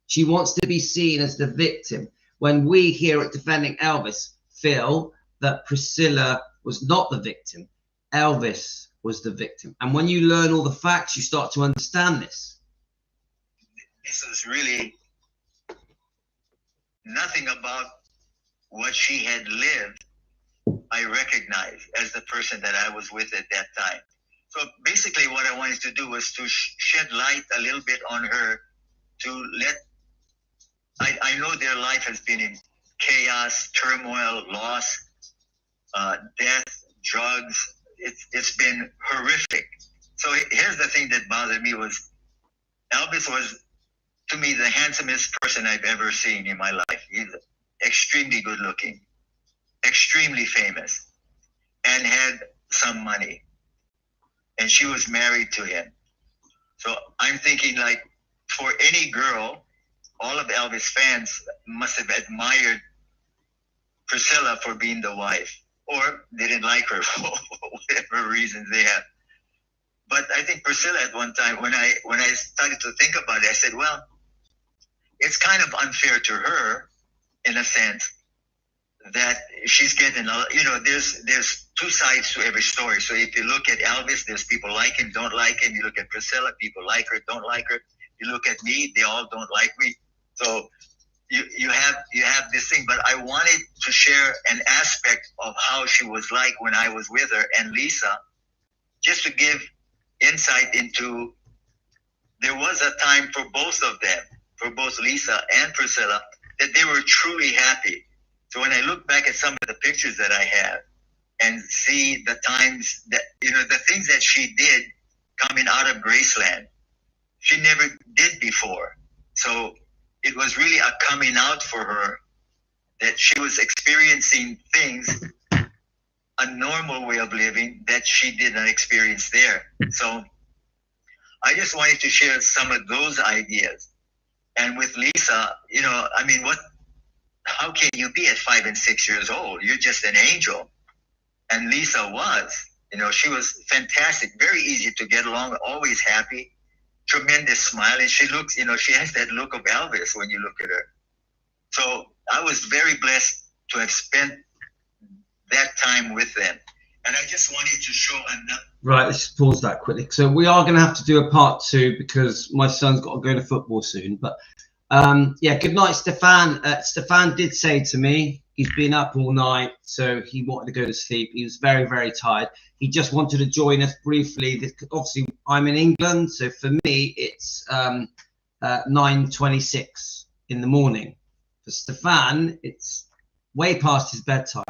[SPEAKER 2] She wants to be seen as the victim, when we here at Defending Elvis feel that Priscilla was not the victim. Elvis was the victim. And when you learn all the facts, you start to understand this.
[SPEAKER 4] This is really nothing about what she had lived I recognized as the person that I was with at that time. So basically what I wanted to do was to shed light a little bit on her, to let, I know their life has been in chaos, turmoil, loss, death, drugs. It's been horrific. So here's the thing that bothered me was Elvis was, to me, the handsomest person I've ever seen in my life. He's extremely good looking, extremely famous, and had some money. And she was married to him. So I'm thinking, like, for any girl, all of Elvis fans must have admired Priscilla for being the wife, or they didn't like her for whatever reasons they had. But I think Priscilla at one time, when I started to think about it, I said, well, it's kind of unfair to her in a sense that she's getting, there's two sides to every story. So if you look at Elvis, there's people like him, don't like him. You look at Priscilla, people like her, don't like her. You look at me, they all don't like me. So you have this thing, but I wanted to share an aspect of how she was like when I was with her and Lisa, just to give insight into, there was a time for both of them, for both Lisa and Priscilla, that they were truly happy. So when I look back at some of the pictures that I have and see the times that, the things that she did coming out of Graceland, she never did before. So it was really a coming out for her, that she was experiencing things, a normal way of living that she did not experience there. So I just wanted to share some of those ideas. And with Lisa, how can you be at 5 and 6 years old? You're just an angel. And Lisa was, she was fantastic, very easy to get along, always happy, tremendous smile. And she looks, she has that look of Elvis when you look at her. So I was very blessed to have spent that time with them. And I just wanted to show another. Right,
[SPEAKER 2] let's pause that quickly. So we are going to have to do a part 2 because my son's got to go to football soon. But good night, Stefan. Stefan did say to me he's been up all night, so he wanted to go to sleep. He was very, very tired. He just wanted to join us briefly. Obviously, I'm in England, so for me, it's 9:26 in the morning. For Stefan, it's way past his bedtime.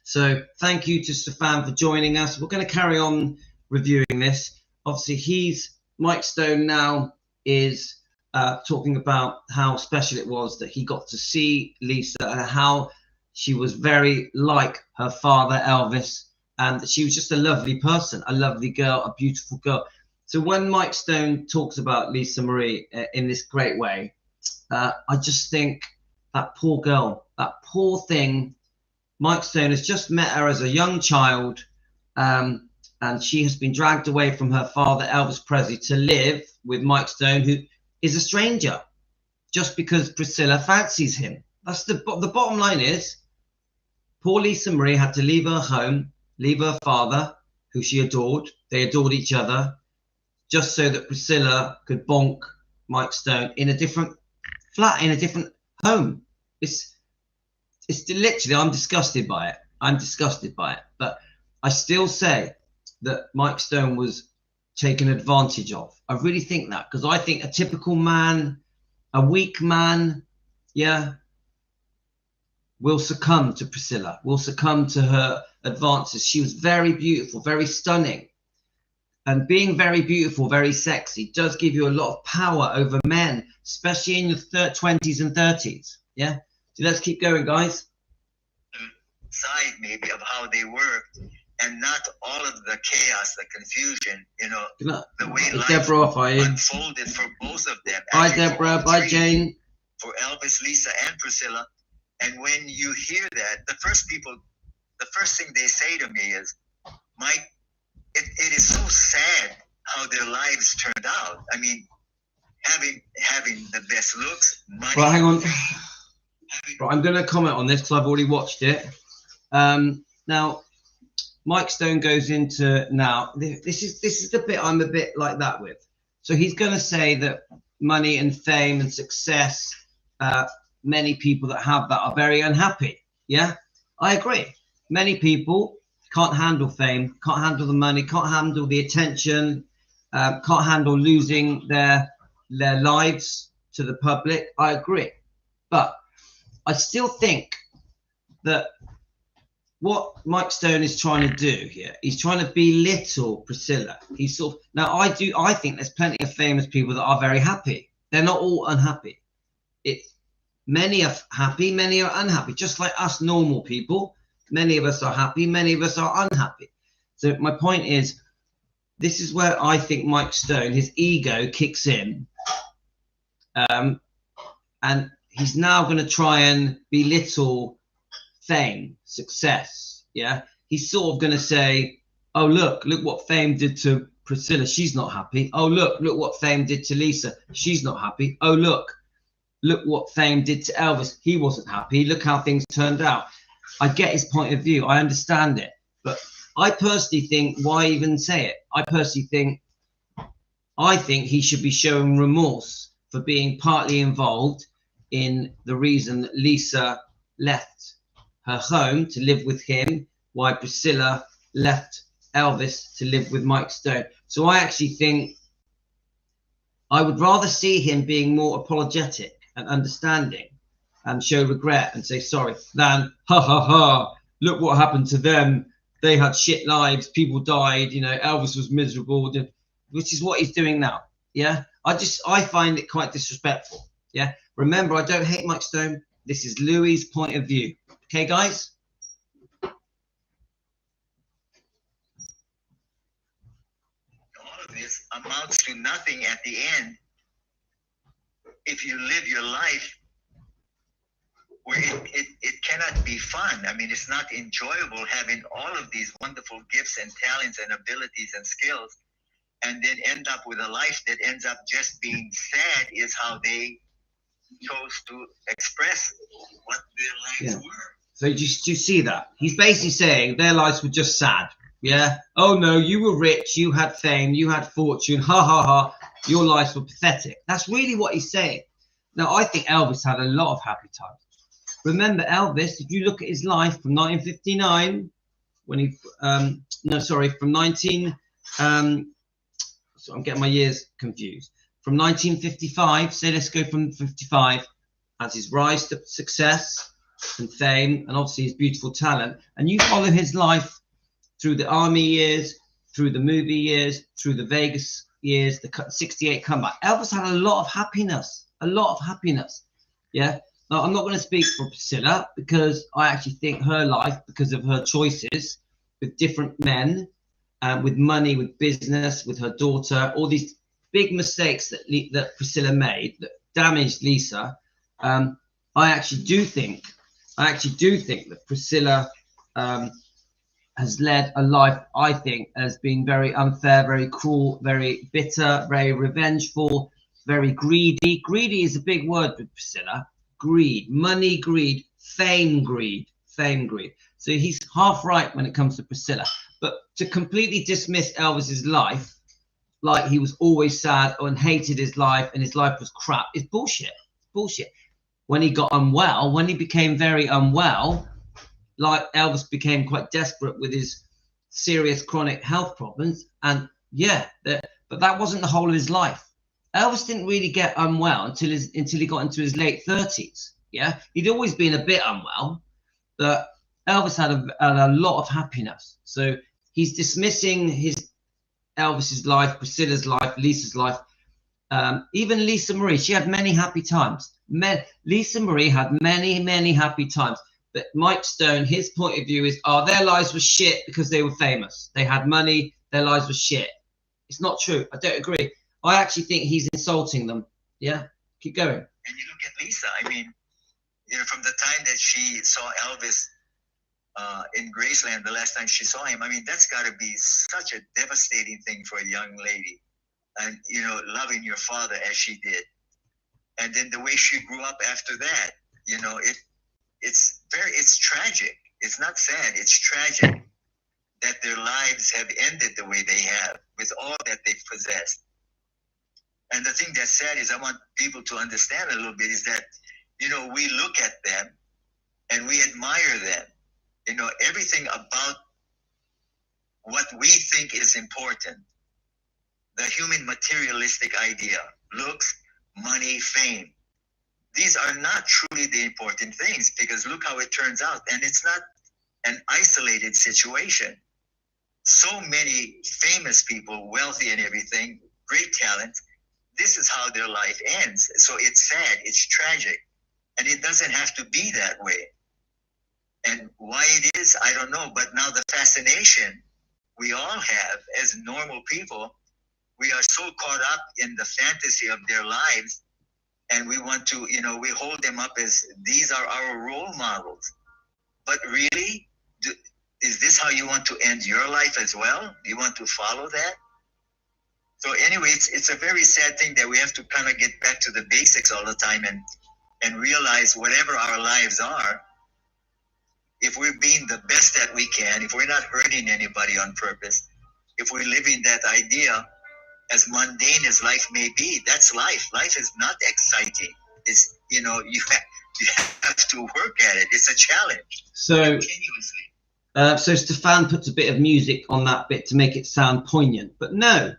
[SPEAKER 2] So thank you to Stefan for joining us. We're going to carry on reviewing this. Obviously, Mike Stone now is talking about how special it was that he got to see Lisa and how she was very like her father, Elvis, and that she was just a lovely person, a lovely girl, a beautiful girl. So when Mike Stone talks about Lisa Marie in this great way, I just think that poor girl, that poor thing. Mike Stone has just met her as a young child, and she has been dragged away from her father, Elvis Presley, to live with Mike Stone, who is a stranger, just because Priscilla fancies him. That's the bottom line is, poor Lisa Marie had to leave her home leave her father, who she adored. They adored each other, just so that Priscilla could bonk Mike Stone in a different flat, in a different home. It's literally, I'm disgusted by it. I'm disgusted by it. But I still say that Mike Stone was taken advantage of. I really think that, because I think a typical man, a weak man, yeah, will succumb to Priscilla, will succumb to her advances. She was very beautiful, very stunning. And being very beautiful, very sexy does give you a lot of power over men, especially in your 20s and 30s. Yeah. So let's keep going, guys.
[SPEAKER 4] Side maybe of how they worked, and not all of the chaos, the confusion, the way life
[SPEAKER 2] Deborah,
[SPEAKER 4] unfolded for both of them.
[SPEAKER 2] Bye, Deborah. Bye, Jane.
[SPEAKER 4] For Elvis, Lisa, and Priscilla. And when you hear that, the first thing they say to me is, Mike, it is so sad how their lives turned out. I mean, having the best looks, money.
[SPEAKER 2] Right, hang on. Right, I'm going to comment on this because I've already watched it. Now, Mike Stone goes into now. This is the bit I'm a bit like that with. So he's going to say that money and fame and success, many people that have that are very unhappy. Yeah, I agree. Many people can't handle fame, can't handle the money, can't handle the attention, can't handle losing their lives to the public. I agree. But I still think that what Mike Stone is trying to do here, he's trying to belittle Priscilla. He's sort of, now I think there's plenty of famous people that are very happy. They're not all unhappy. Many are happy, many are unhappy, just like us normal people. Many of us are happy, many of us are unhappy. So my point is, this is where I think Mike Stone, his ego kicks in, and he's now going to try and belittle fame, success. Yeah, he's sort of going to say, oh, look what fame did to Priscilla, she's not happy. Oh, look what fame did to Lisa, she's not happy. Oh, look what fame did to Elvis, he wasn't happy. Look how things turned out. I get his point of view, I understand it, but I personally think, why even say it? I think he should be showing remorse for being partly involved in the reason that Lisa left her home to live with him, while Priscilla left Elvis to live with Mike Stone. So I actually think I would rather see him being more apologetic and understanding and show regret and say sorry than look what happened to them, they had shit lives, people died, Elvis was miserable, which is what he's doing now. Yeah, I find it quite disrespectful. Yeah, remember, I don't hate Mike Stone. This is Louis' point of view. Okay, guys?
[SPEAKER 4] All of this amounts to nothing at the end if you live your life where it cannot be fun. I mean, it's not enjoyable having all of these wonderful gifts and talents and abilities and skills, and then end up with a life that ends up just being sad, is how they chose to express what their lives were.
[SPEAKER 2] So you see that? He's basically saying their lives were just sad. Yeah? Oh, no, you were rich, you had fame, you had fortune, ha, ha, ha. Your lives were pathetic. That's really what he's saying. Now, I think Elvis had a lot of happy times. Remember, Elvis, if you look at his life from 1959, when he, from 19, so I'm getting my years confused. From 1955, say let's go from 55, as his rise to success and fame, and obviously his beautiful talent, and you follow his life through the army years, through the movie years, through the Vegas years, the 68 comeback. Elvis had a lot of happiness, yeah. Now, I'm not going to speak for Priscilla, because I actually think her life, because of her choices with different men, with money, with business, with her daughter, all these big mistakes that Priscilla made that damaged Lisa. I actually do think that Priscilla has led a life, I think, has been very unfair, very cruel, very bitter, very revengeful, very greedy. Greedy is a big word with Priscilla. Greed, money greed, fame greed. So So he's half right when it comes to Priscilla. But to completely dismiss Elvis's life, like he was always sad and hated his life and his life was crap, is bullshit. Bullshit. When he got unwell, when he became very unwell, like Elvis became quite desperate with his serious chronic health problems. And yeah, but that wasn't the whole of his life. Elvis didn't really get unwell until he got into his late 30s. Yeah, he'd always been a bit unwell, but Elvis had a lot of happiness. So he's dismissing Elvis's life, Priscilla's life, Lisa's life. Even Lisa Marie, she had many happy times. Lisa Marie had many, many happy times. But Mike Stone, his point of view is, their lives were shit because they were famous. They had money, their lives were shit. It's not true. I don't agree. I actually think he's insulting them. Yeah, keep going.
[SPEAKER 4] And you look at Lisa, I mean, from the time that she saw Elvis in Graceland, the last time she saw him, I mean, that's got to be such a devastating thing for a young lady. And, loving your father as she did. And then the way she grew up after that, it's tragic. It's not sad. It's tragic that their lives have ended the way they have with all that they've possessed. And the thing that's sad is I want people to understand a little bit is that, we look at them and we admire them. Everything about what we think is important, the human materialistic idea, looks, money, fame. These are not truly the important things because look how it turns out. And it's not an isolated situation. So many famous people, wealthy and everything, great talent, this is how their life ends. So it's sad, it's tragic, and it doesn't have to be that way. And why it is, I don't know. But now the fascination we all have as normal people, we are so caught up in the fantasy of their lives, and we want to, we hold them up as these are our role models. But really, is this how you want to end your life as well? You want to follow that? So anyway, it's a very sad thing that we have to kind of get back to the basics all the time and realize whatever our lives are, if we're being the best that we can, if we're not hurting anybody on purpose, if we're living that idea, as mundane as life may be, that's life. Life is not exciting. It's, you have to work at it. It's a challenge.
[SPEAKER 2] So
[SPEAKER 4] continuously.
[SPEAKER 2] So Stefan puts a bit of music on that bit to make it sound poignant. But no,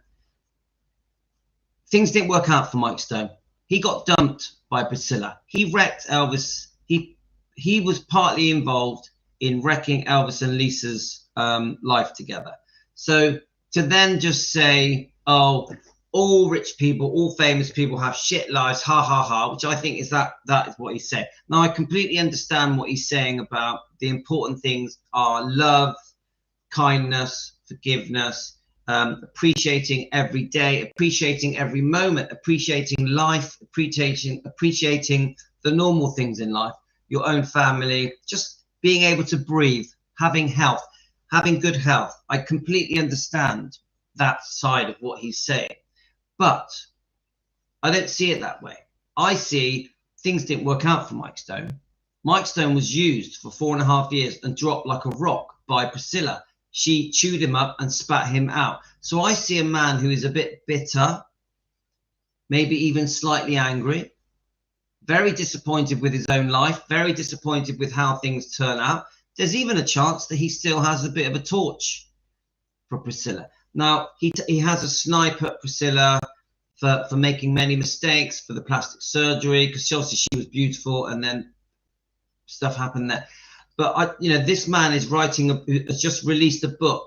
[SPEAKER 2] things didn't work out for Mike Stone. He got dumped by Priscilla. He wrecked Elvis. He was partly involved in wrecking Elvis and Lisa's life together. So to then just say, all rich people, all famous people have shit lives, ha ha ha, which I think is that is what he's saying. Now I completely understand what he's saying about the important things are love, kindness, forgiveness, appreciating every day, appreciating every moment, appreciating life, appreciating the normal things in life, your own family, just being able to breathe, having health, having good health. I completely understand that side of what he's saying, but I don't see it that way. I see things didn't work out for Mike Stone. Mike Stone was used for 4.5 years and dropped like a rock by Priscilla. She chewed him up and spat him out. So I see a man who is a bit bitter, maybe even slightly angry, very disappointed with his own life, very disappointed with how things turn out. There's even a chance that he still has a bit of a torch for Priscilla. Now, he has a snipe at Priscilla for making many mistakes, for the plastic surgery, because obviously she was beautiful and then stuff happened there. But, this man is has just released a book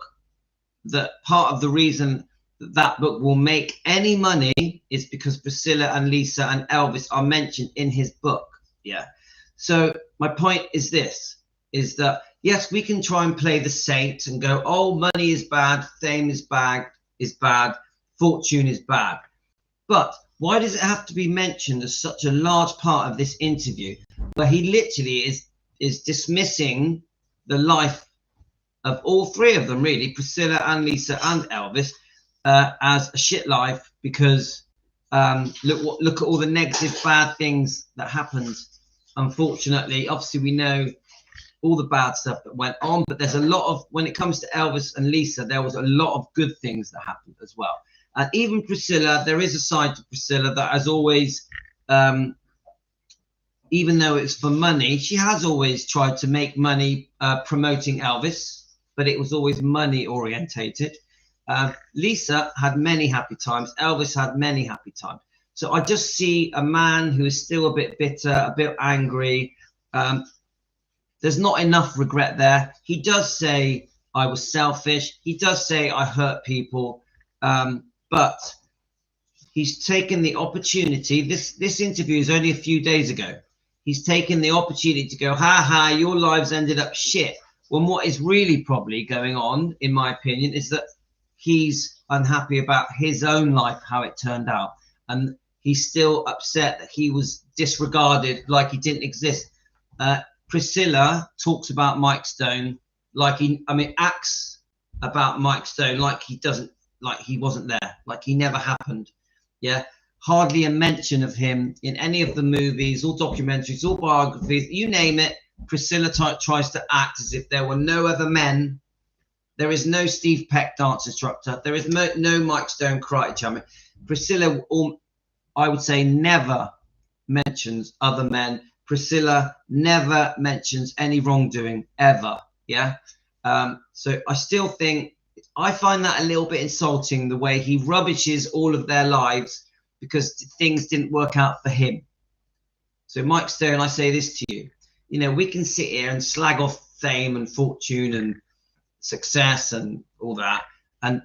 [SPEAKER 2] that part of the reason that book will make any money is because Priscilla and Lisa and Elvis are mentioned in his book. Yeah. So my point is this, is that yes, we can try and play the saint and go, money is bad, fame is bad, fortune is bad. But why does it have to be mentioned as such a large part of this interview, where he literally is dismissing the life of all three of them, really, Priscilla and Lisa and Elvis, as a shit life because look at all the negative, bad things that happened. Unfortunately, obviously we know all the bad stuff that went on. But there's a lot of, when it comes to Elvis and Lisa, there was a lot of good things that happened as well. And even Priscilla, there is a side to Priscilla that has always, even though it's for money, she has always tried to make money promoting Elvis, but it was always money orientated. Lisa had many happy times. Elvis had many happy times. So I just see a man who is still a bit bitter, a bit angry. There's not enough regret there. He does say, I was selfish. He does say, I hurt people. But he's taken the opportunity. This interview is only a few days ago. He's taken the opportunity to go, ha ha, your lives ended up shit. When what is really probably going on, in my opinion, is that he's unhappy about his own life, how it turned out. And he's still upset that he was disregarded, like he didn't exist. Priscilla talks about Mike Stone like acts about Mike Stone like he doesn't, like he wasn't there, like he never happened. Yeah. Hardly a mention of him in any of the movies or documentaries or biographies, you name it. Priscilla tries to act as if there were no other men. There is no Steve Peck dance instructor. There is no Mike Stone karate champion. Priscilla, I would say, never mentions other men. Priscilla never mentions any wrongdoing ever. Yeah. So I still think, I find that a little bit insulting, the way he rubbishes all of their lives because things didn't work out for him. So Mike Stone, I say this to you, you know, we can sit here and slag off fame and fortune and success and all that and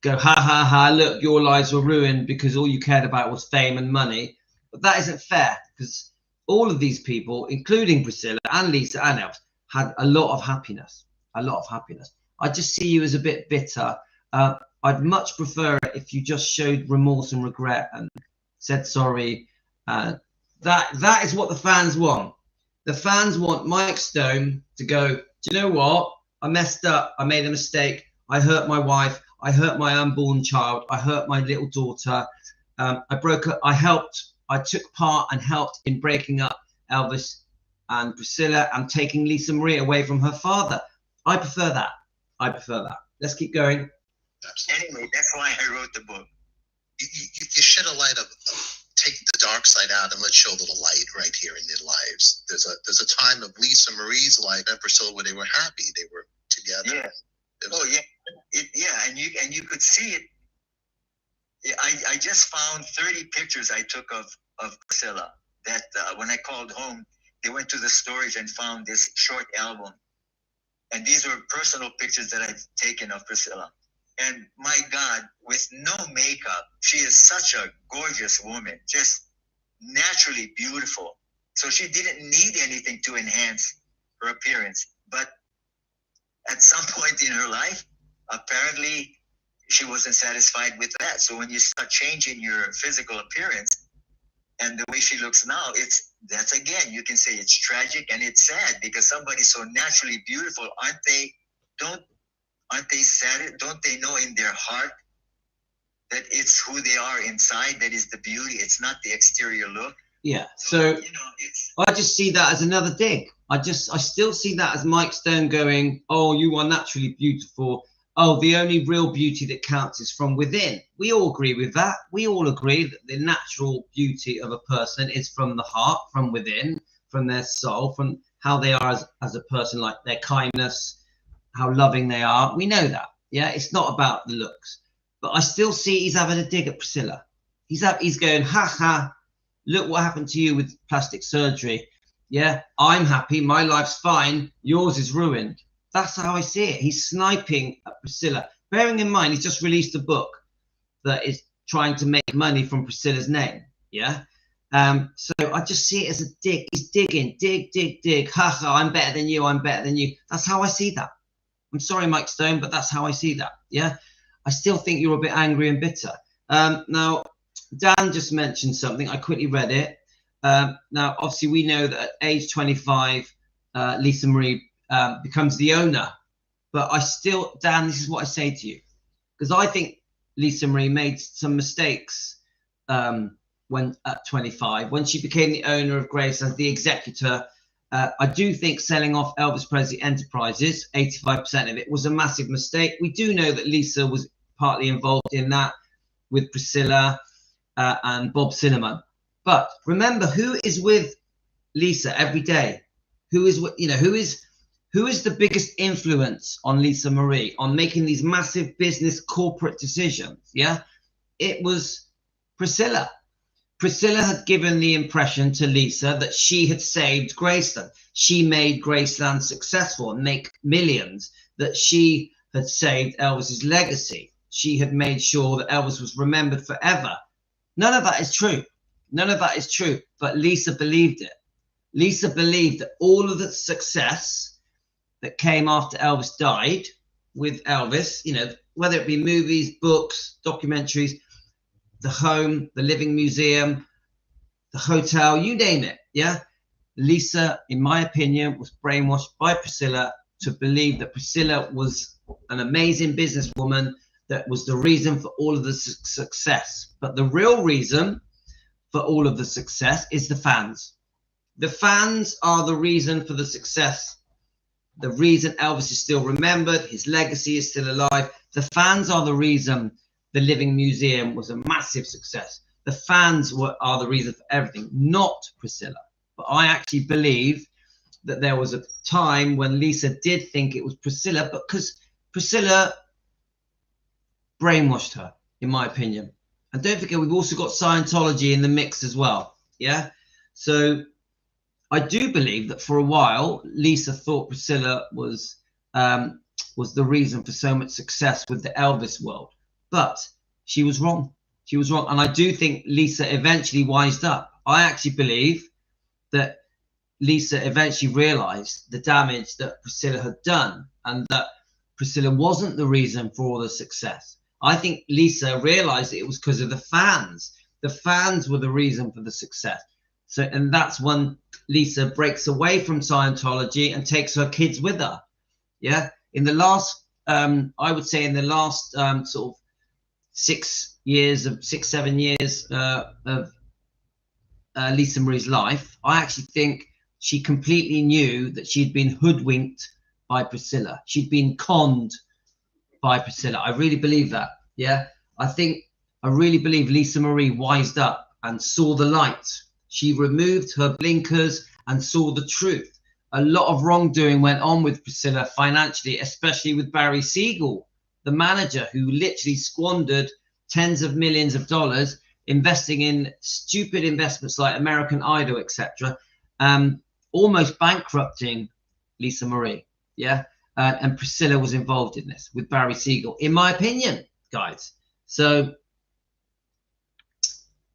[SPEAKER 2] go, ha ha ha, look, your lives were ruined because all you cared about was fame and money. But that isn't fair, because all of these people, including Priscilla and Lisa and Elvis, had a lot of happiness, a lot of happiness. I just see you as a bit bitter. I'd much prefer it if you just showed remorse and regret and said sorry. That is what the fans want. The fans want Mike Stone to go, do you know what? I messed up. I made a mistake. I hurt my wife. I hurt my unborn child. I hurt my little daughter. I broke up. I took part and helped in breaking up Elvis and Priscilla and taking Lisa Marie away from her father. I prefer that. I prefer that. Let's keep going.
[SPEAKER 1] Absolutely.
[SPEAKER 4] Anyway, that's why I wrote the book.
[SPEAKER 1] You shed a light of take the dark side out and let's show a little light right here in their lives. There's a time of Lisa Marie's life and Priscilla where they were happy. They were together.
[SPEAKER 4] Yeah. And you could see it. I just found 30 pictures I took of Priscilla that when I called home, they went to the storage and found this short album. And these were personal pictures that I've taken of Priscilla. And my God, with no makeup, she is such a gorgeous woman, just naturally beautiful. So she didn't need anything to enhance her appearance. But at some point in her life, apparently she wasn't satisfied with that. So when you start changing your physical appearance and the way she looks now, that's again, you can say it's tragic and it's sad, because somebody so naturally beautiful, aren't they sad? Don't they know in their heart that it's who they are inside that is the beauty? It's not the exterior look.
[SPEAKER 2] Yeah. So I just see that as another dig. I still see that as Mike Stone going, oh, you are naturally beautiful. Oh, the only real beauty that counts is from within. We all agree with that. We all agree that the natural beauty of a person is from the heart, from within, from their soul, from how they are as a person, like their kindness, how loving they are. We know that. Yeah, it's not about the looks. But I still see he's having a dig at Priscilla. He's going, ha ha, look what happened to you with plastic surgery. Yeah, I'm happy. My life's fine. Yours is ruined. That's how I see it. He's sniping at Priscilla. Bearing in mind, he's just released a book that is trying to make money from Priscilla's name. Yeah. So I just see it as a dig. He's digging, dig. Ha ha, I'm better than you. I'm better than you. That's how I see that. I'm sorry, Mike Stone, but that's how I see that. Yeah. I still think you're a bit angry and bitter. Now, Dan just mentioned something. I quickly read it. Now, obviously, we know that at age 25, Lisa Marie becomes the owner. But I still, Dan, this is what I say to you, because I think Lisa Marie made some mistakes when at 25, when she became the owner of Grace as the executor. I do think selling off Elvis Presley Enterprises, 85% of it, was a massive mistake. We do know that Lisa was partly involved in that with Priscilla and Bob Cinnamon. But remember, who is with Lisa every day? Who is the biggest influence on Lisa Marie on making these massive business corporate decisions? Yeah, it was Priscilla. Priscilla had given the impression to Lisa that she had saved Graceland. She made Graceland successful and make millions, that she had saved Elvis's legacy. She had made sure that Elvis was remembered forever. None of that is true. None of that is true. But Lisa believed it. Lisa believed that all of the success that came after Elvis died with Elvis, whether it be movies, books, documentaries, the home, the living museum, the hotel, you name it. Yeah. Lisa, in my opinion, was brainwashed by Priscilla to believe that Priscilla was an amazing businesswoman that was the reason for all of the success. But the real reason for all of the success is the fans. The fans are the reason for the success. The reason Elvis is still remembered, his legacy is still alive. The fans are the reason the Living Museum was a massive success. The fans are the reason for everything, not Priscilla. But I actually believe that there was a time when Lisa did think it was Priscilla, because Priscilla brainwashed her, in my opinion. And don't forget, we've also got Scientology in the mix as well. Yeah. So I do believe that for a while, Lisa thought Priscilla was the reason for so much success with the Elvis world. But she was wrong. She was wrong. And I do think Lisa eventually wised up. I actually believe that Lisa eventually realized the damage that Priscilla had done and that Priscilla wasn't the reason for all the success. I think Lisa realized it was because of the fans. The fans were the reason for the success. So, and that's when Lisa breaks away from Scientology and takes her kids with her. Yeah. In the last, I would say in the last sort of 7 years of Lisa Marie's life, I actually think she completely knew that she'd been hoodwinked by Priscilla. She'd been conned by Priscilla. I really believe that. Yeah. I really believe Lisa Marie wised up and saw the light. She removed her blinkers and saw the truth. A lot of wrongdoing went on with Priscilla financially, especially with Barry Siegel, the manager, who literally squandered tens of millions of dollars investing in stupid investments like American Idol, etc., almost bankrupting Lisa Marie. Yeah. And Priscilla was involved in this with Barry Siegel, in my opinion, guys. So,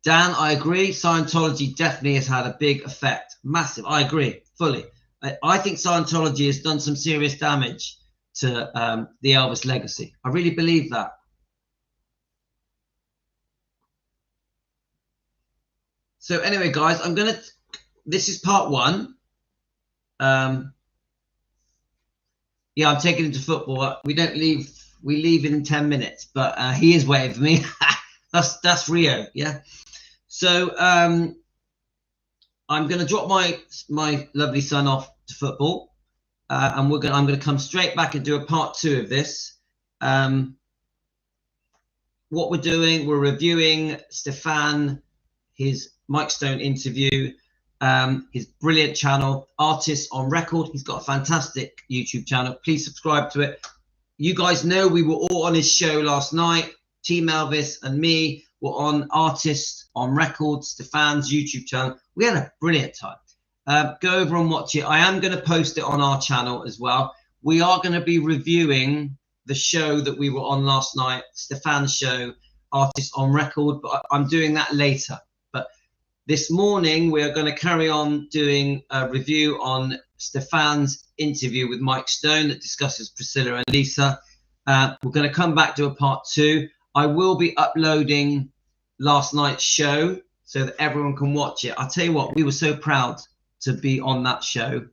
[SPEAKER 2] Dan, I agree. Scientology definitely has had a big effect. Massive. I agree fully. I think Scientology has done some serious damage to the Elvis legacy. I really believe that. So anyway, guys, this is part one. Yeah, I'm taking him to football. We leave in 10 minutes, but he is waiting for me. That's Rio. Yeah. So I'm going to drop my lovely son off to football, and I'm going to come straight back and do a part two of this. What we're doing, we're reviewing Stefan, his Mike Stone interview, his brilliant channel, Artists on Record. He's got a fantastic YouTube channel. Please subscribe to it. You guys know we were all on his show last night. Team Elvis and me were on Artists on Record, Stefan's YouTube channel. We had a brilliant time. Go over and watch it. I am going to post it on our channel as well. We are going to be reviewing the show that we were on last night, Stefan's show, Artists on Record, but I'm doing that later. But this morning, we are going to carry on doing a review on Stefan's interview with Mike Stone that discusses Priscilla and Lisa. We're going to come back to a part two. I will be uploading last night's show so that everyone can watch it. I'll tell you what, we were so proud to be on that show.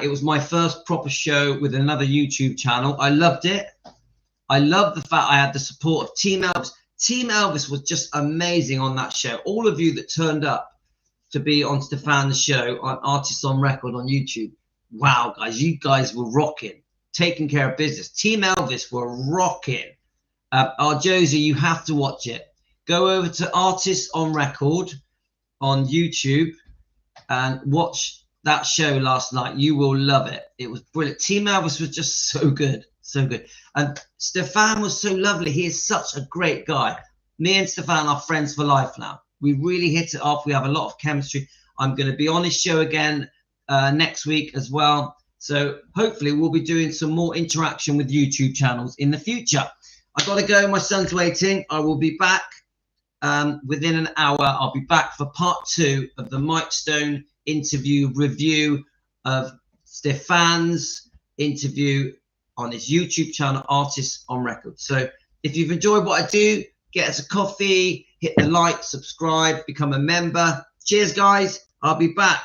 [SPEAKER 2] It was my first proper show with another YouTube channel. I loved it. I love the fact I had the support of Team Elvis. Team Elvis was just amazing on that show. All of you that turned up to be on Stefan's show on Artists on Record on YouTube. Wow, guys, you guys were rocking, taking care of business. Team Elvis were rocking. Josie, you have to watch it. Go over to Artists on Record on YouTube and watch that show last night. You will love it. It was brilliant. Team Elvis was just so good, so good. And Stefan was so lovely. He is such a great guy. Me and Stefan are friends for life now. We really hit it off. We have a lot of chemistry. I'm going to be on his show again next week as well. So hopefully we'll be doing some more interaction with YouTube channels in the future. I've got to go. My son's waiting. I will be back within an hour. I'll be back for part 2 of the Mike Stone interview review of Stefan's interview on his YouTube channel, Artists on Record. So if you've enjoyed what I do, get us a coffee, hit the like, subscribe, become a member. Cheers, guys. I'll be back.